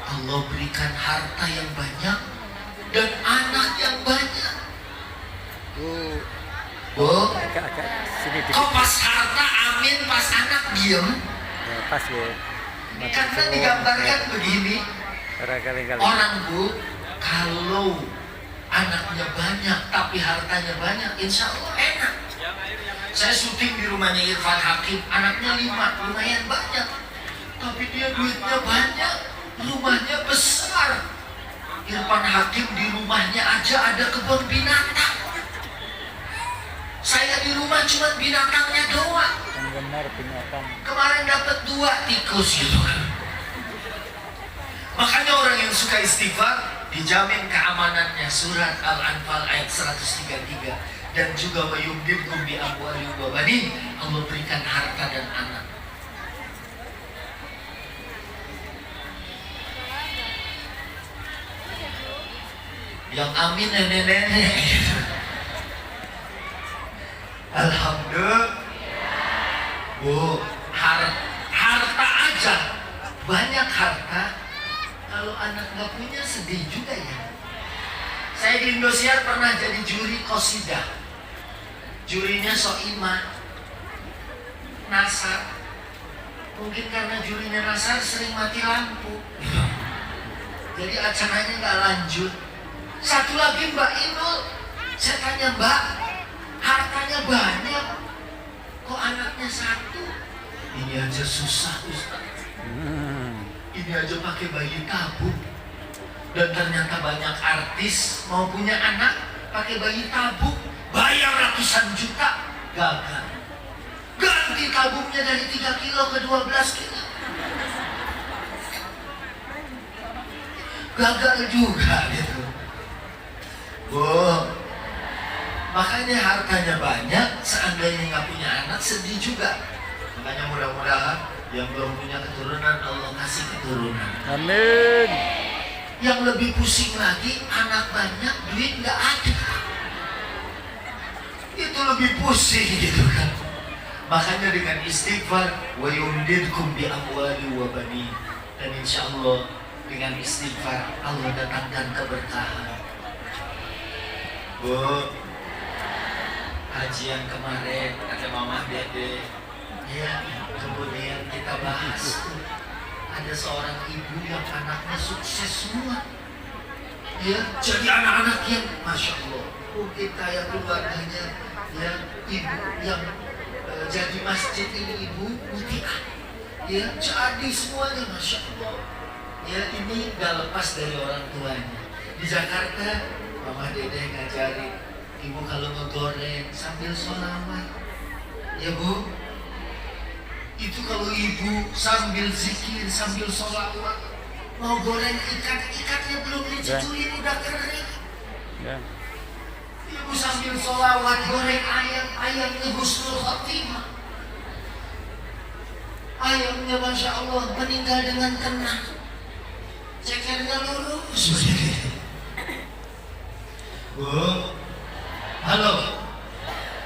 Allah berikan harta yang banyak dan anak yang banyak. Bu, Agak sini dikit. kok pas harta amin, pas anak diem? Ya, pas ya. Karena digambarkan begini, Kali-kali. orang Bu, kalau anaknya banyak tapi hartanya banyak, insya Allah enak. Saya syuting di rumahnya Irfan Hakim, anaknya 5, lumayan banyak. Tapi dia duitnya banyak, rumahnya besar. Irfan Hakim di rumahnya aja ada kebun binatang. Saya di rumah cuma binatangnya doang. Yang benar binatang. Kemarin dapat 2 tikus gitu kan. Makanya orang yang suka istighfar dijamin keamanannya. Surat Al-Anfal ayat 133. Dan juga wa yumdidkum bi amwalin wa banin, Allah berikan harta dan anak. Yang amin nenek-nenek. Alhamdulillah. Bu, harta aja, banyak harta. Kalau anak nggak punya sedih juga ya. Saya di Indosiar pernah jadi juri qasidah. Jurinya Soimah, Nasar. Mungkin karena jurinya Nasar sering mati lampu, jadi acaranya nggak lanjut. Satu lagi Mbak Inul, saya tanya Mbak, hartanya banyak, kok anaknya 1? Ini aja susah Ustaz. Ini aja pakai bayi tabung. Dan ternyata banyak artis mau punya anak pakai bayi tabung, bayar ratusan juta, gagal. Ganti tabungnya dari 3 kilo ke 12 kilo, gagal juga gitu. Bu, makanya hartanya banyak, seandainya nggak punya anak sedih juga. Makanya mudah-mudahan yang belum punya keturunan Allah kasih keturunan. Amin. Yang lebih pusing lagi, anak banyak, duit nggak ada. Itu lebih pusing gitu kan. Makanya dengan istighfar, wa yumdidkum bi amwali wa banin. Dan insya Allah dengan istighfar Allah datangkan keberkahan. Bu, kajian kemarin ada Mama Dede, ya, kemudian kita bahas tuh. Ada seorang ibu yang anaknya sukses semua, ya, jadi anak-anak yang masya Allah, mungkin kayak keluarganya, ya, ibu yang jadi masjid ini ibu Mutiah, ya, jadi semuanya masya Allah, ya, ini gak lepas dari orang tuanya. Di Jakarta Mama Dede ngajarin Ibu kalau ngegoreng sambil sholawat, ya Bu. Itu kalau ibu sambil zikir, sambil sholawat, mau goreng ikan-ikannya belum dicucuin udah kering. Ya. Ibu sambil sholawat goreng ayamnya husnul khotimah. Ayamnya Masya Allah meninggal dengan tenang, cekernya lurus. Bu, halo.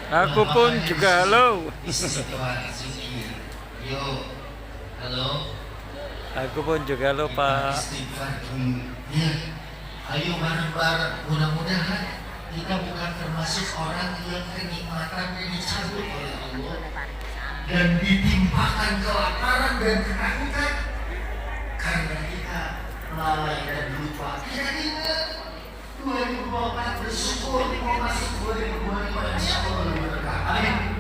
Aku pun juga halo. Istighfar, zikir. Yo, halo. Aku pun juga halo Pak. Istighfar dulu. Ya, ayo bareng-bareng. Mudah-mudahan kita bukan termasuk orang yang kenikmatan dicabut oleh Allah dan ditimpakan kelaparan dan ketakutan karena kita lalai dan lupa. Kita ingat 2024 bersyukur mau masuk 2025 insya Allah lebih berkah. Amin.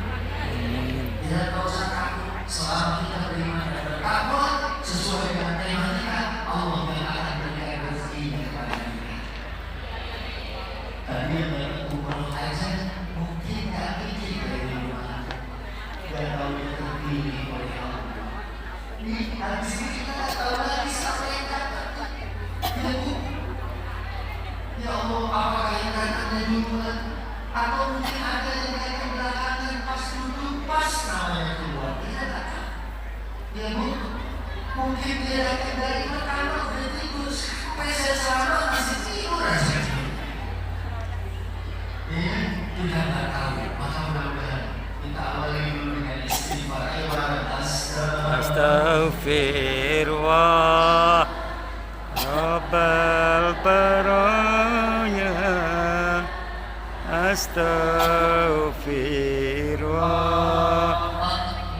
Tidak usah takut selama kita beriman dan bertakwa sesuai dengan tema kita, Allah yang akan berikan rezeki kepada kita. Tadi yang umroh aja mungkin tak pikir dari rumah dan tahu yang terpilih oleh Allah. Di habis ini kita tak tahu lagi siapa yang datang. Ya Bu, ya Allah, apakah yang datangnya duluan atau mungkin ada yang datang belakangan pas duduk pas namanya keluar. Kita tak tahu. Ya Bu, mungkin dia datang dari pertama udah tidur sampai saya selamat masih tidur aja. Ya, kita tak tahu. Maka mudah-mudahan kita awali dulu dengan istighfar. Ayo bareng. Astaghfirullah Rabbal baraya. Astaghfirullah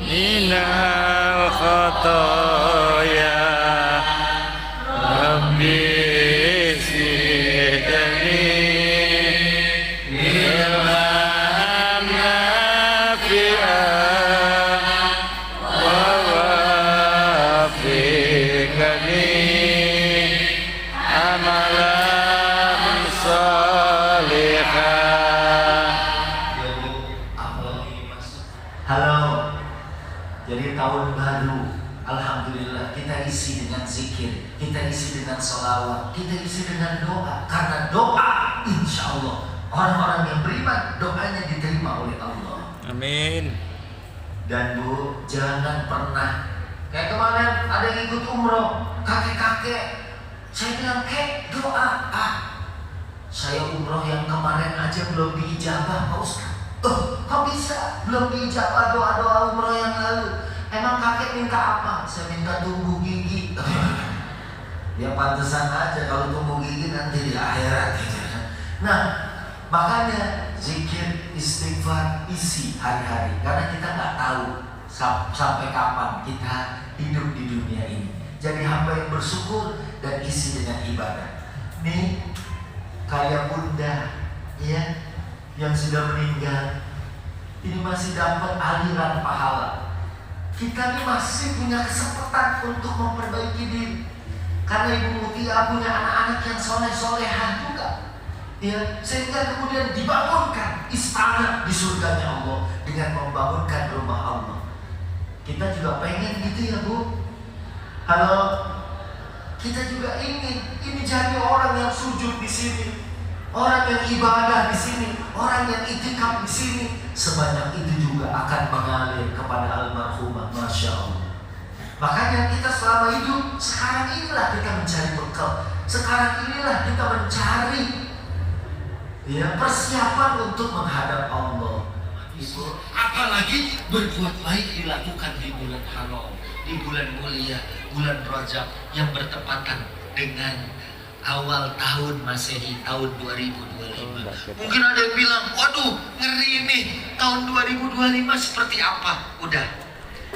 minal khataya. Rabbi zidni ilman nafi'an wa wafiqni amalan sholihan. Halo. Jadi tahun baru, alhamdulillah kita isi dengan zikir, kita isi dengan sholawat, kita isi dengan doa. Karena doa, insya Allah orang-orang yang beriman doanya diterima oleh Allah. Amin. Dan Bu, jangan pernah kayak kemarin ada yang ikut umroh, kakek-kakek. Saya bilang, kek doa. Saya umroh yang kemarin aja belum diijabah, Pak Ustaz. Kok bisa? Belum diijabah doa-doa umroh yang lalu. Emang kakek minta apa? Saya minta tumbuh gigi. Ya pantesan aja kalau tumbuh gigi nanti di akhirat gitu. Nah, makanya zikir, istighfar isi hari-hari. Karena kita nggak tahu sampai kapan kita hidup di dunia ini. Jadi hamba yang bersyukur dan isi dengan ibadah. Nih, kayak bunda, ya, yang sudah meninggal, ini masih dapat aliran pahala. Kita ini masih punya kesempatan untuk memperbaiki diri. Karena Ibu Mutia punya anak-anak yang soleh-solehan juga, ya, sehingga kemudian dibangunkan istana di surganya Allah dengan membangunkan rumah Allah. Kita juga pengen gitu ya Bu. Halo, kita juga ingin ini jadi orang yang sujud di sini, orang yang ibadah di sini, orang yang itikaf di sini. Sebanyak itu juga akan mengalir kepada almarhumah, Masya Allah. Makanya kita selama hidup, sekarang inilah kita mencari bekal. Sekarang inilah kita mencari, ya, persiapan untuk menghadap Allah. Ibu, apalagi berbuat baik dilakukan di bulan haram, di bulan mulia, bulan Rajab yang bertepatan dengan awal tahun Masehi, tahun 2025. Mungkin ada yang bilang, waduh ngeri nih, tahun 2025 seperti apa? Udah,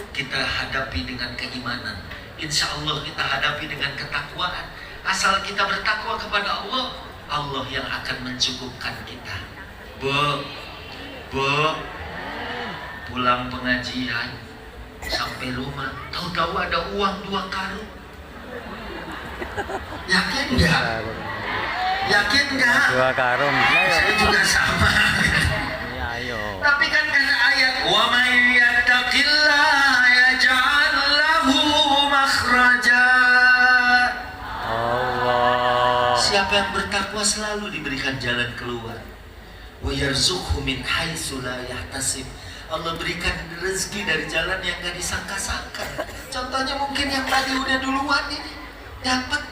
kita hadapi dengan keimanan. Insya Allah kita hadapi dengan ketakwaan. Asal kita bertakwa kepada Allah, Allah yang akan mencukupkan kita. Bu, pulang pengajian sampai rumah, tahu-tahu ada uang 2 karung. Yakin enggak? Yakin nggak? 2 karung. Saya juga sama. Ya, ayo. Tapi kan kata ayat, wa may yattaqillaha yaj'al lahu makhraja. Allah. Siapa yang bertakwa selalu diberikan jalan keluar. Wa yarzuqhu min haitsu la yahtasib. Allah berikan rezeki dari jalan yang gak disangka-sangka. Contohnya mungkin yang tadi udah duluan ini dapat,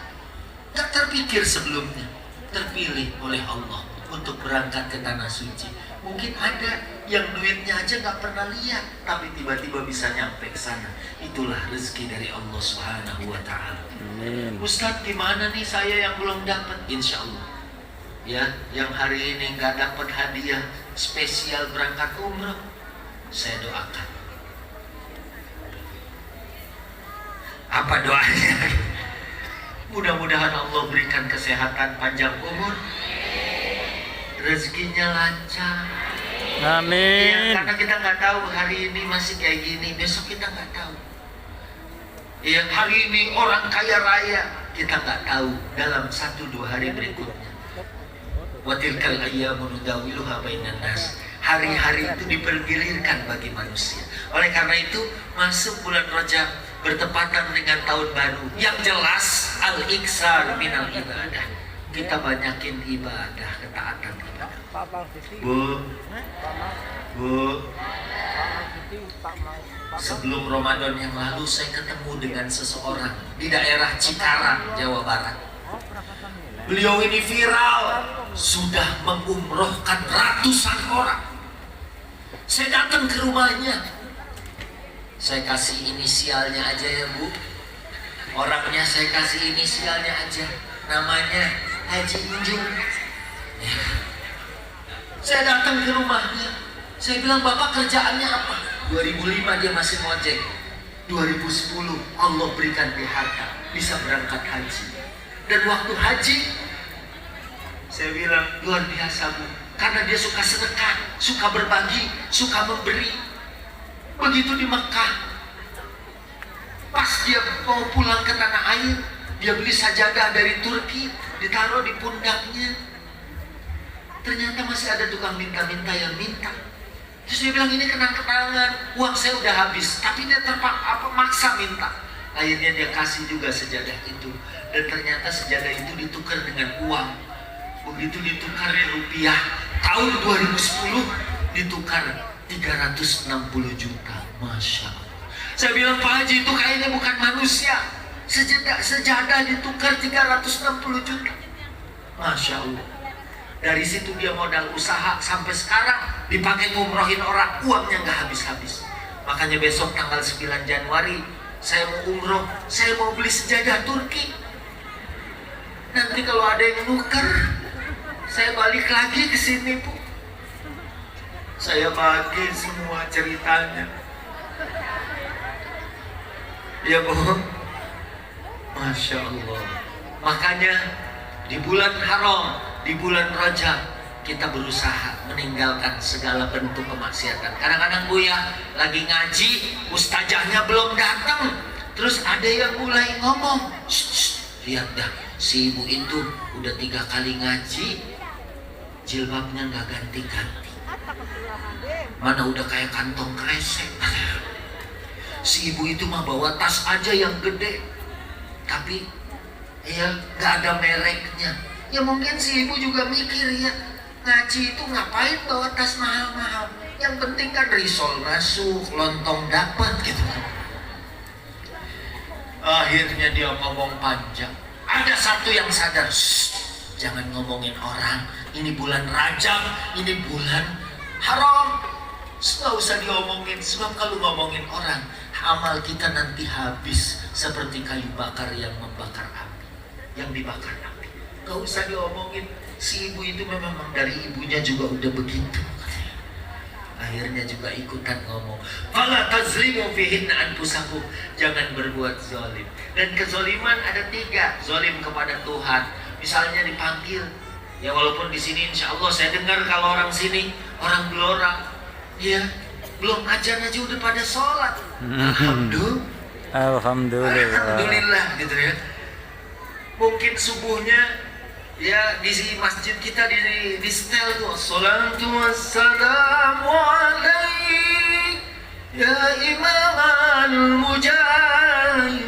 gak terpikir sebelumnya, terpilih oleh Allah untuk berangkat ke tanah suci. Mungkin ada yang duitnya aja gak pernah lihat, tapi tiba-tiba bisa nyampe ke sana. Itulah rezeki dari Allah Subhanahu wa Ta'ala. Ustadz, gimana nih saya yang belum dapat? Insya Allah, ya, yang hari ini nggak dapat hadiah spesial berangkat umroh, saya doakan. Apa doanya? Mudah-mudahan Allah berikan kesehatan, panjang umur, rezekinya lancar. Amin. Ya, karena kita nggak tahu hari ini masih kayak gini, besok kita nggak tahu. Ya, hari ini orang kaya raya, kita nggak tahu dalam 1-2 hari berikutnya. Wa tilkal ayyamu nudawiluha bainan nas. Hari-hari itu dipergilirkan bagi manusia. Oleh karena itu, masuk bulan Rajab bertepatan dengan tahun baru. Yang jelas al-iksar minal ibadah. Kita banyakin ibadah, ketaatan ibadah. Bu, sebelum Ramadan yang lalu saya ketemu dengan seseorang di daerah Cikarang, Jawa Barat. Beliau ini viral, sudah mengumrohkan ratusan orang. Saya datang ke rumahnya, saya kasih inisialnya aja ya Bu. Orangnya saya kasih inisialnya aja, namanya Haji Unjung. Ya. Saya datang ke rumahnya, saya bilang, Bapak kerjaannya apa? 2005 dia masih ngojek. 2010 Allah berikan dia harta, bisa berangkat haji. Dan waktu haji, saya bilang, luar biasa Bu, karena dia suka sedekah, suka berbagi, suka memberi. Begitu di Mekah, pas dia mau pulang ke tanah air, dia beli sajadah dari Turki, ditaruh di pundaknya. Ternyata masih ada tukang minta-minta yang minta. Terus dia bilang, ini kenang-kenangan, uang saya udah habis, tapi dia maksa minta. Akhirnya dia kasih juga sejadah itu, dan ternyata sejadah itu ditukar dengan uang. Begitu ditukar ke rupiah, tahun 2010 ditukar 360 juta. Masya Allah. Saya bilang, Pak Haji, itu kayaknya bukan manusia. Sejadah ditukar 360 juta. Masya Allah. Dari situ dia modal usaha sampai sekarang dipakai ngumrohin orang, uangnya nggak habis-habis. Makanya besok tanggal 9 Januari saya mau umroh, saya mau beli sejadah Turki. Nanti kalau ada yang nuker, saya balik lagi ke sini Bu. Saya bagi semua ceritanya. Ya Bu, Masya Allah. Makanya di bulan haram, di bulan Rajab, kita berusaha meninggalkan segala bentuk kemaksiatan. Kadang-kadang Bu ya, lagi ngaji, ustazahnya belum datang, terus ada yang mulai ngomong, lihat dah, si ibu itu udah 3 kali ngaji, jilbabnya nggak ganti-ganti, mana udah kayak kantong kresek. Si ibu itu mah bawa tas aja yang gede, tapi ya nggak ada mereknya. Ya mungkin si ibu juga mikir ya, ngaji itu ngapain bawa tas mahal-mahal, yang penting kan risol masuk, lontong dapat gitu. Akhirnya dia ngomong panjang. Ada satu yang sadar, jangan ngomongin orang, ini bulan Rajab, ini bulan haram, nggak usah diomongin. Sebab kalau ngomongin orang, amal kita nanti habis seperti kayu bakar yang membakar api, yang dibakar api. Gak usah diomongin. Si ibu itu memang dari ibunya juga udah begitu. Akhirnya juga ikutan ngomong, fala tazlimu fihinna anfusakum, jangan berbuat zalim. Dan kezaliman ada 3. Zalim kepada Tuhan, misalnya dipanggil, ya walaupun di sini insya Allah saya dengar kalau orang sini, orang Blora, ya belum ajan aja udah pada sholat. Alhamdulillah gitu ya. Mungkin subuhnya Ya di masjid kita di setel tuh Assalatu wassalamu alaik ya imamal mujahidin.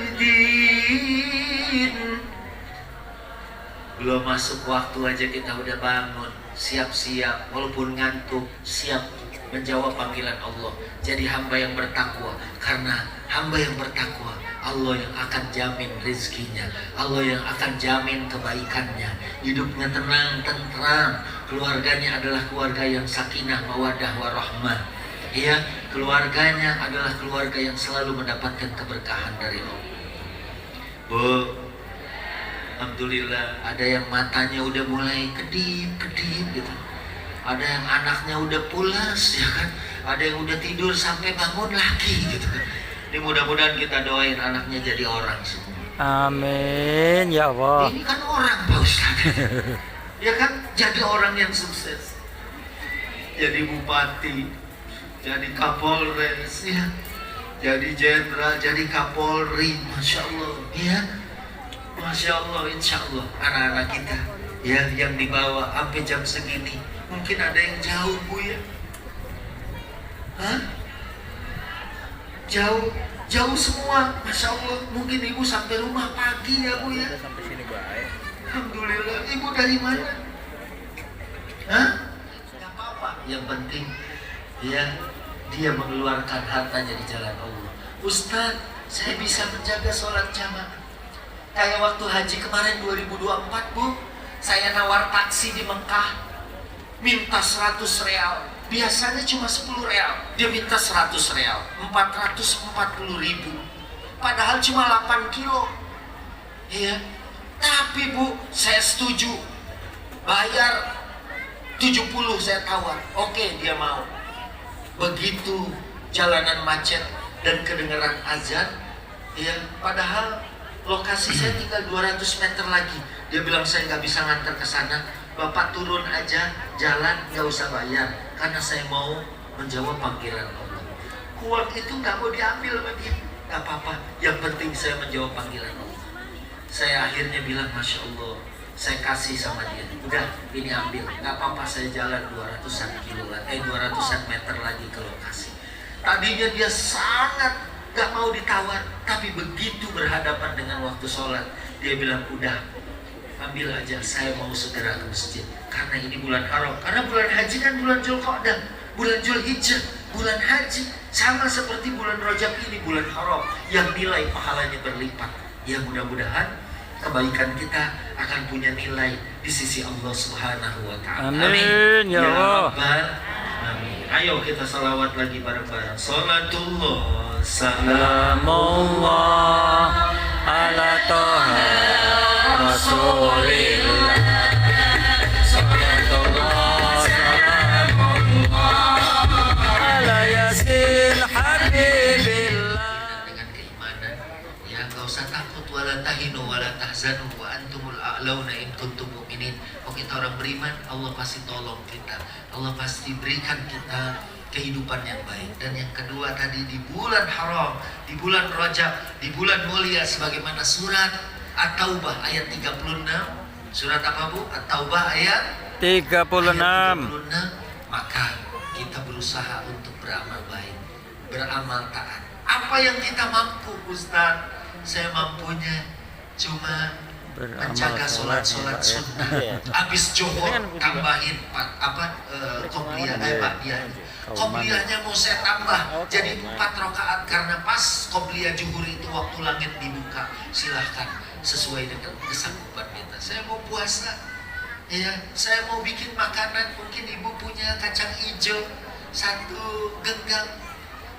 Belum masuk waktu aja kita udah bangun, siap-siap walaupun ngantuk, siap menjawab panggilan Allah. Jadi hamba yang bertakwa, karena hamba yang bertakwa Allah yang akan jamin rezekinya, Allah yang akan jamin kebaikannya, hidupnya tenang, tentram, keluarganya adalah keluarga yang sakinah, mawadah, warahmah. Ya, keluarganya adalah keluarga yang selalu mendapatkan keberkahan dari Allah. Bu, alhamdulillah ada yang matanya udah mulai kedip-kedip gitu. Ada yang anaknya udah pulas ya kan, ada yang udah tidur sampai bangun lagi gitu kan. Ini mudah-mudahan kita doain anaknya jadi orang semua. Amin ya Allah. Ini kan orang Pak Ustaz. Ya kan, jadi orang yang sukses. Jadi bupati, jadi kapolres ya. Jadi jenderal, jadi kapolri, Masya Allah ya. Masya Allah, insya Allah anak-anak kita ya yang dibawa sampai jam segini. Mungkin ada yang jauh Bu ya. Hah? Jauh semua, Masya Allah. Mungkin ibu sampai rumah pagi ya Bu ya. Sampai sini baik. Alhamdulillah. Ibu dari mana? Hah? Gak apa-apa. Yang penting ya dia mengeluarkan hartanya di jalan Allah. Ustaz, saya bisa menjaga sholat jamaah. Kayak waktu haji kemarin 2024 Bu, saya nawar taksi di Mekah, minta 100 real. Biasanya cuma 10 real, dia minta 100 real, 440.000. Padahal cuma 8 kilo. Iya. Tapi Bu, saya setuju. Bayar 70 saya tawar. Oke, dia mau. Begitu jalanan macet dan kedengaran azan, ya, padahal lokasi saya tinggal 200 meter lagi. Dia bilang saya nggak bisa nganter ke sana. Bapak turun aja, jalan, nggak usah bayar, karena saya mau menjawab panggilan Allah. Uang itu nggak mau diambil sama dia, nggak apa-apa. Yang penting saya menjawab panggilan Allah. Saya akhirnya bilang, Masya Allah, saya kasih sama dia. Udah, ini ambil, nggak apa-apa. Saya jalan 200-an meter lagi ke lokasi. Tadinya dia sangat nggak mau ditawar, tapi begitu berhadapan dengan waktu sholat, dia bilang, udah, ambil aja, saya mau segera ke masjid. Karena ini bulan haram. Karena bulan haji kan bulan Dzulqa'dah, bulan Dzulhijjah, bulan haji. Sama seperti bulan Rajab ini bulan haram yang nilai pahalanya berlipat. Ya mudah-mudahan kebaikan kita akan punya nilai di sisi Allah Subhanahu wa Ta'ala. Amin ya Allah. Rabbal Amin. Ayo kita salawat lagi bareng-bareng. Salatullah salamullah ala Toha Rasulillah. Salatullah salamullah ala yasin habibillah. Dengan keimanan ya, gak usah takut, wala tahinu wala tahzanu wa antumul a'launa in kuntum mu'minin. Kalau kita orang beriman, Allah pasti tolong kita, Allah pasti berikan kita kehidupan yang baik. Dan yang kedua tadi, di bulan haram, di bulan Rajab, di bulan mulia, sebagaimana surat At-Taubah ayat 36. Surat apa Bu? At-Taubah ayat 36. Maka kita berusaha untuk beramal baik, beramal taat. Apa yang kita mampu Ustaz? Saya mampunya cuma menjaga sholat sunnah. Habis Johor tambahin qobliyah, qobliyahnya mau saya tambah jadi 4 rakaat, karena pas qobliyah zuhur itu waktu langit dibuka. Silahkan sesuai dengan kesanggupan kita. Saya mau puasa, ya, saya mau bikin makanan. Mungkin ibu punya kacang hijau 1 genggam,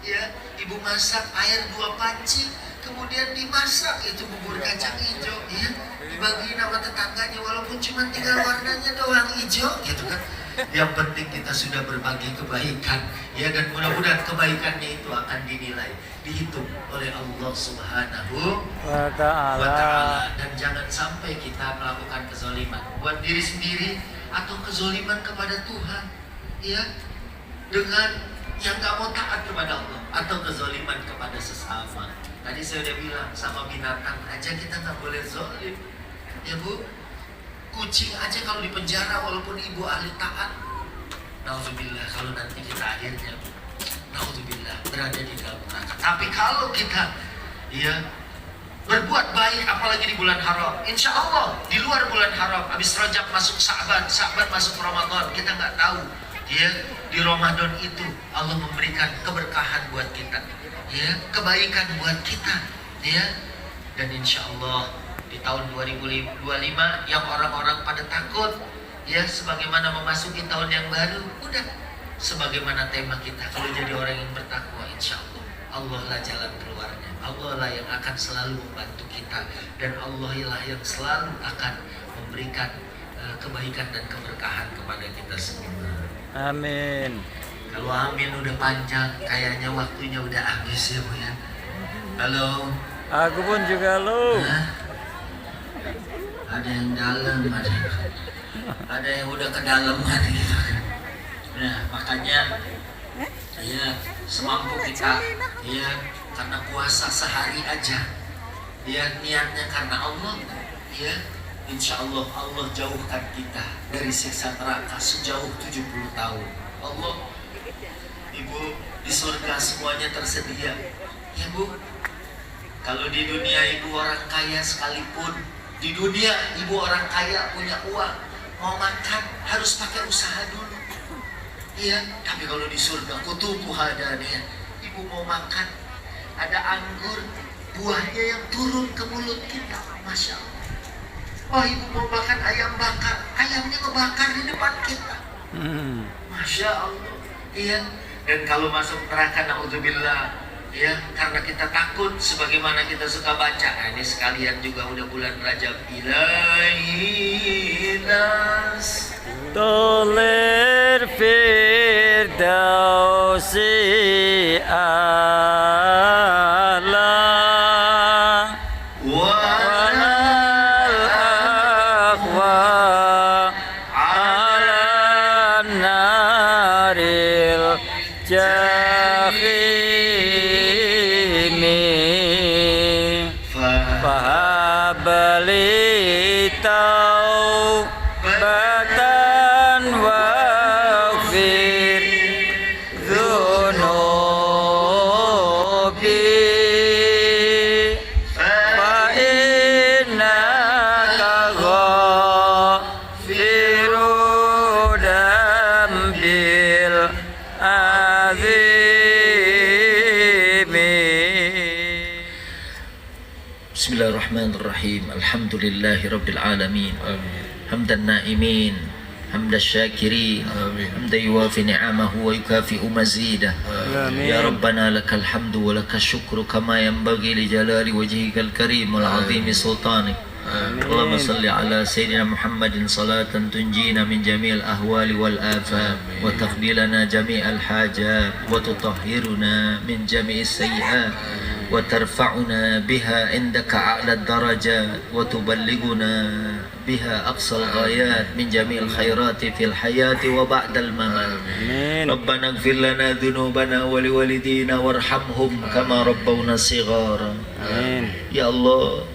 ya, ibu masak air 2 panci, kemudian dimasak itu bubur kacang hijau, ya, dibagi nama tetangganya, walaupun cuma tinggal warnanya doang hijau, gitu kan. Yang penting kita sudah berbagi kebaikan, ya, dan mudah-mudahan kebaikannya itu akan dinilai, dihitung oleh Allah Subhanahu wa Ta'ala. Dan jangan sampai kita melakukan kezaliman buat diri sendiri atau kezaliman kepada Tuhan, ya, dengan yang gak mau taat kepada Allah, atau kezaliman kepada sesama. Tadi saya udah bilang, sama binatang aja kita gak boleh zalim, ya Bu. Kucing aja kalau di penjara walaupun ibu ahli taat, naudzubillah kalau nanti kita akhirnya naudzubillah berada di dalam neraka. Tapi kalau kita berbuat baik, apalagi di bulan haram, insya Allah di luar bulan haram, habis Rajab masuk Sa'ban, Sa'ban masuk Ramadan, kita nggak tahu di Ramadan itu Allah memberikan keberkahan buat kita, kebaikan buat kita, dan insya Allah di tahun 2025 yang orang-orang pada takut, sebagaimana memasuki tahun yang baru, udah sebagaimana tema kita, kalau jadi orang yang bertakwa, insya Allah Allah lah jalan keluarnya, Allah lah yang akan selalu membantu kita, dan Allah lah yang selalu akan memberikan kebaikan dan keberkahan kepada kita semua. Amin. Kalau amin udah panjang, kayaknya waktunya udah habis ya Bu ya. Halo. Aku pun juga lo. Ada yang dalam, ada yang udah kedalaman gitu kan. Nah makanya semampu kita, karena puasa sehari aja, niatnya karena Allah, insya Allah Allah jauhkan kita dari siksa neraka sejauh 70 tahun. Allah, Ibu, di surga semuanya tersedia, ya Bu. Kalau di dunia Ibu orang kaya sekalipun, di dunia Ibu orang kaya punya uang, mau makan harus pakai usaha dulu. Tapi kalau di surga kutubuh hadaniyah, Ibu mau makan, ada anggur, buahnya yang turun ke mulut kita, Masya Allah. Oh Ibu mau makan ayam bakar, ayamnya ngebakar di depan kita, Masya Allah. Dan kalau masuk neraka, naudzubillah, karena kita takut, sebagaimana kita suka baca. Ini sekalian juga udah bulan Rajab, ilahinas Toler Firdausi A'la Walal Aqwa Ala Naril Jahimi Fahabali Taubatan Waghfir Dhunubi Fa innaka ghafiru dambil azimi. Bismillahirrahmanirrahim. Alhamdulillahi rabbil alamin. Hamdan na'imin, hamdan syakirin, hamdan yuwafi ni'amahu wa yukafi'u mazidah. Ya Rabbana lakal hamdu wa lakal syukru kama yanbaghi li jalali wajhikal karim wal azimi sultanik. Allahumma salli ala Sayyidina Muhammadin salatan tunjina min jami'il ahwali wal afat wa taqbilana jami'al hajat wa tutahhiruna min jami'is sayyi'at wa tarfa'una biha indaka a'la darajat wa tuballighuna biha aqsal ghayat min jami'il khairati fil hayati wa ba'dal mamat. Rabbana ighfir lana dhunubana wa liwalidina warhamhum kama rabbawna shighara. Ya Allah,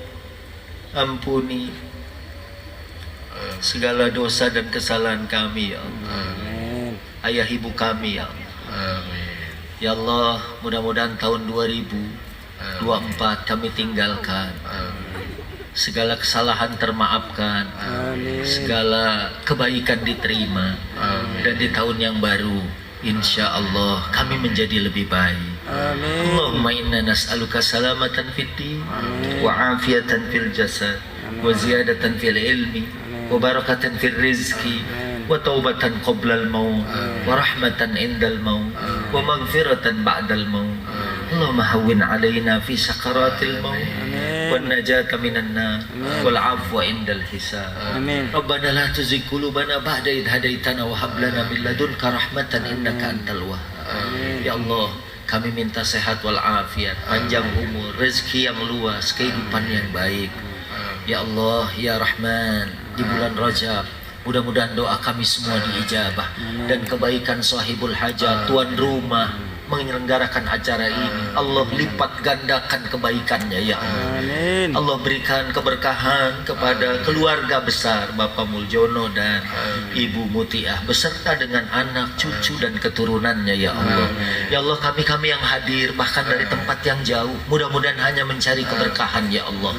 ampuni segala dosa dan kesalahan kami ya Allah. Ayah ibu kami ya Allah. Ya Allah, mudah-mudahan tahun 2024 kami tinggalkan. Segala kesalahan termaafkan. Segala kebaikan diterima. Dan di tahun yang baru insya Allah kami menjadi lebih baik. Allahumma inna nas'aluka salamatan fid din wa afiyatan fil jasad wa ziyadatan fil ilmi wa barakatan fil rizki wa taubatan qabla al maut wa rahmatan indal maut wa maghfiratan ba'dal maut. Allahumma hawwin alaina fi sakaratil maut wan najata minan nar wal afwa indal hisab. Rabbana la tuzigh qulubana ba'da idh hadaitana wa hab lana min ladunka rahmatan innaka antal wahhab. Ya Allah, kami minta sehat walafiat, panjang umur, rezeki yang luas, kehidupan yang baik. Ya Allah, ya Rahman, di bulan Rajab, mudah-mudahan doa kami semua diijabah dan kebaikan sahibul hajat, tuan rumah, menyelenggarakan acara ini. Allah lipat gandakan kebaikannya ya Allah. Amin. Allah berikan keberkahan kepada keluarga besar Bapak Muljono dan Ibu Mutiah beserta dengan anak, cucu dan keturunannya ya Allah. Ya Allah, kami yang hadir bahkan dari tempat yang jauh, mudah-mudahan hanya mencari keberkahan ya Allah,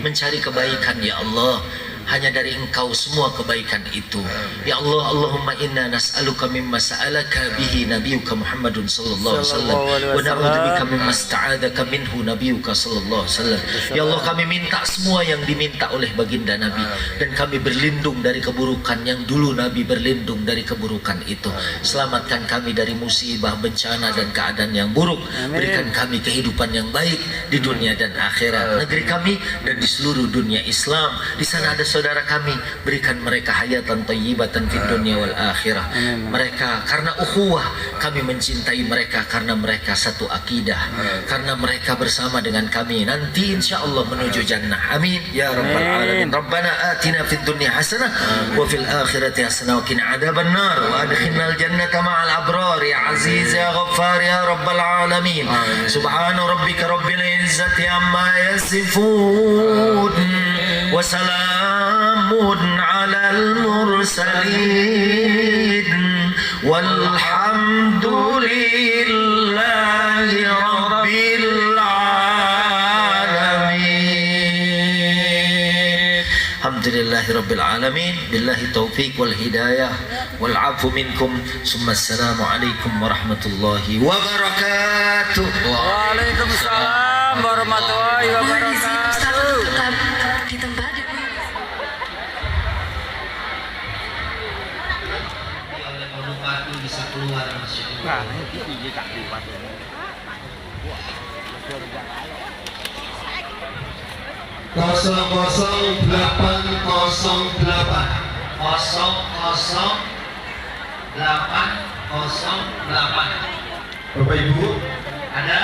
mencari kebaikan ya Allah. Hanya dari Engkau semua kebaikan itu. Ya Allah, Allahumma inna nas'aluka mimma sa'alaka bihi nabiyuka Muhammadun sallallahu alaihi wasallam wa na'udzubika mimma sta'adzaka minhu nabiyuka sallallahu alaihi wasallam. Ya Allah, kami minta semua yang diminta oleh baginda Nabi, dan kami berlindung dari keburukan yang dulu Nabi berlindung dari keburukan itu. Selamatkan kami dari musibah, bencana dan keadaan yang buruk. Berikan kami kehidupan yang baik di dunia dan akhirat. Negeri kami dan di seluruh dunia Islam. Di sana ada saudara kami, berikan mereka hayatan thayyibatan fid dunya wal akhirah. Mereka karena ukhuwah, kami mencintai mereka karena mereka satu akidah, karena mereka bersama dengan kami nanti insyaallah menuju jannah. Amin ya rabbal alamin. Rabbana atina fid dunya hasanah wa fil akhirati hasanah wa qina adzabannar wa adkhilnal jannata ma'al abrar ya aziz ya ghaffar ya rabbal alamin. Subhana rabbika rabbil izzati amma yasifun wa salamun alal mursalin walhamdulillahi rabbil alamin. Alhamdulillahi rabbil alamin. Billahi taufiq wal hidayah wal afu minkum. Summa assalamu alaikum warahmatullahi wabarakatuh. Waalaikumsalam warahmatullahi wabarakatuh. Di tempat Bupati bisa keluar masya Allah. Kosong 808. Bapak Ibu, Ada?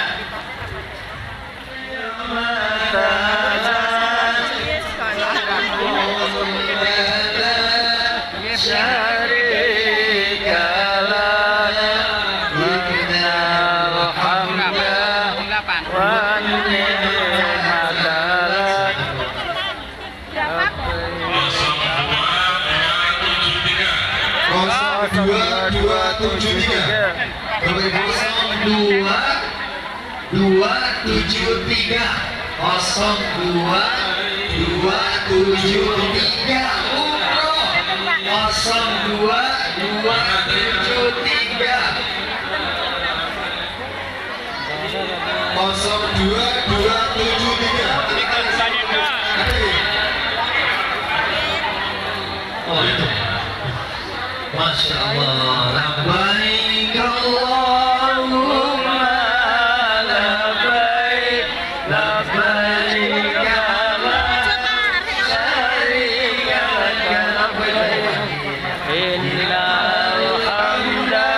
Oh itu. Masya Allah. Labbaik Allahumma labbaik. Labbaik la syarika laka labbaik. Innal hamda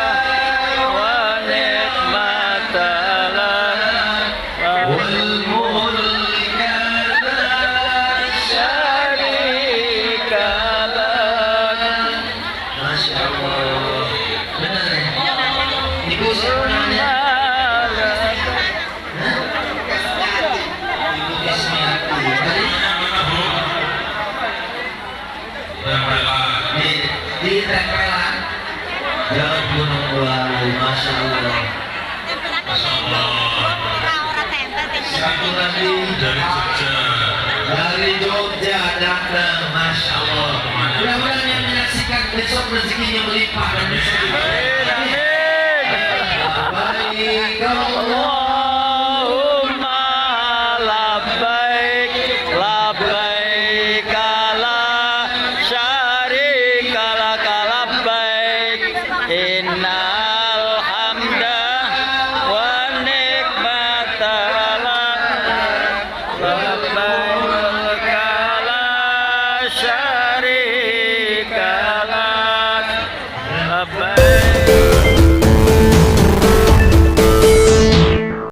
wa ni'mata lak wal mulka la syarika lak. Masya Allah. Benar ya? Ibu siapa namanya? Ibu Ismiati. Di tempelan Jalan Gunung Walu. Masya Allah. Satu lagi dari Jogja datang. Masya Allah. Mudah-mudahan yang menyaksikan besok rezekinya melimpah dan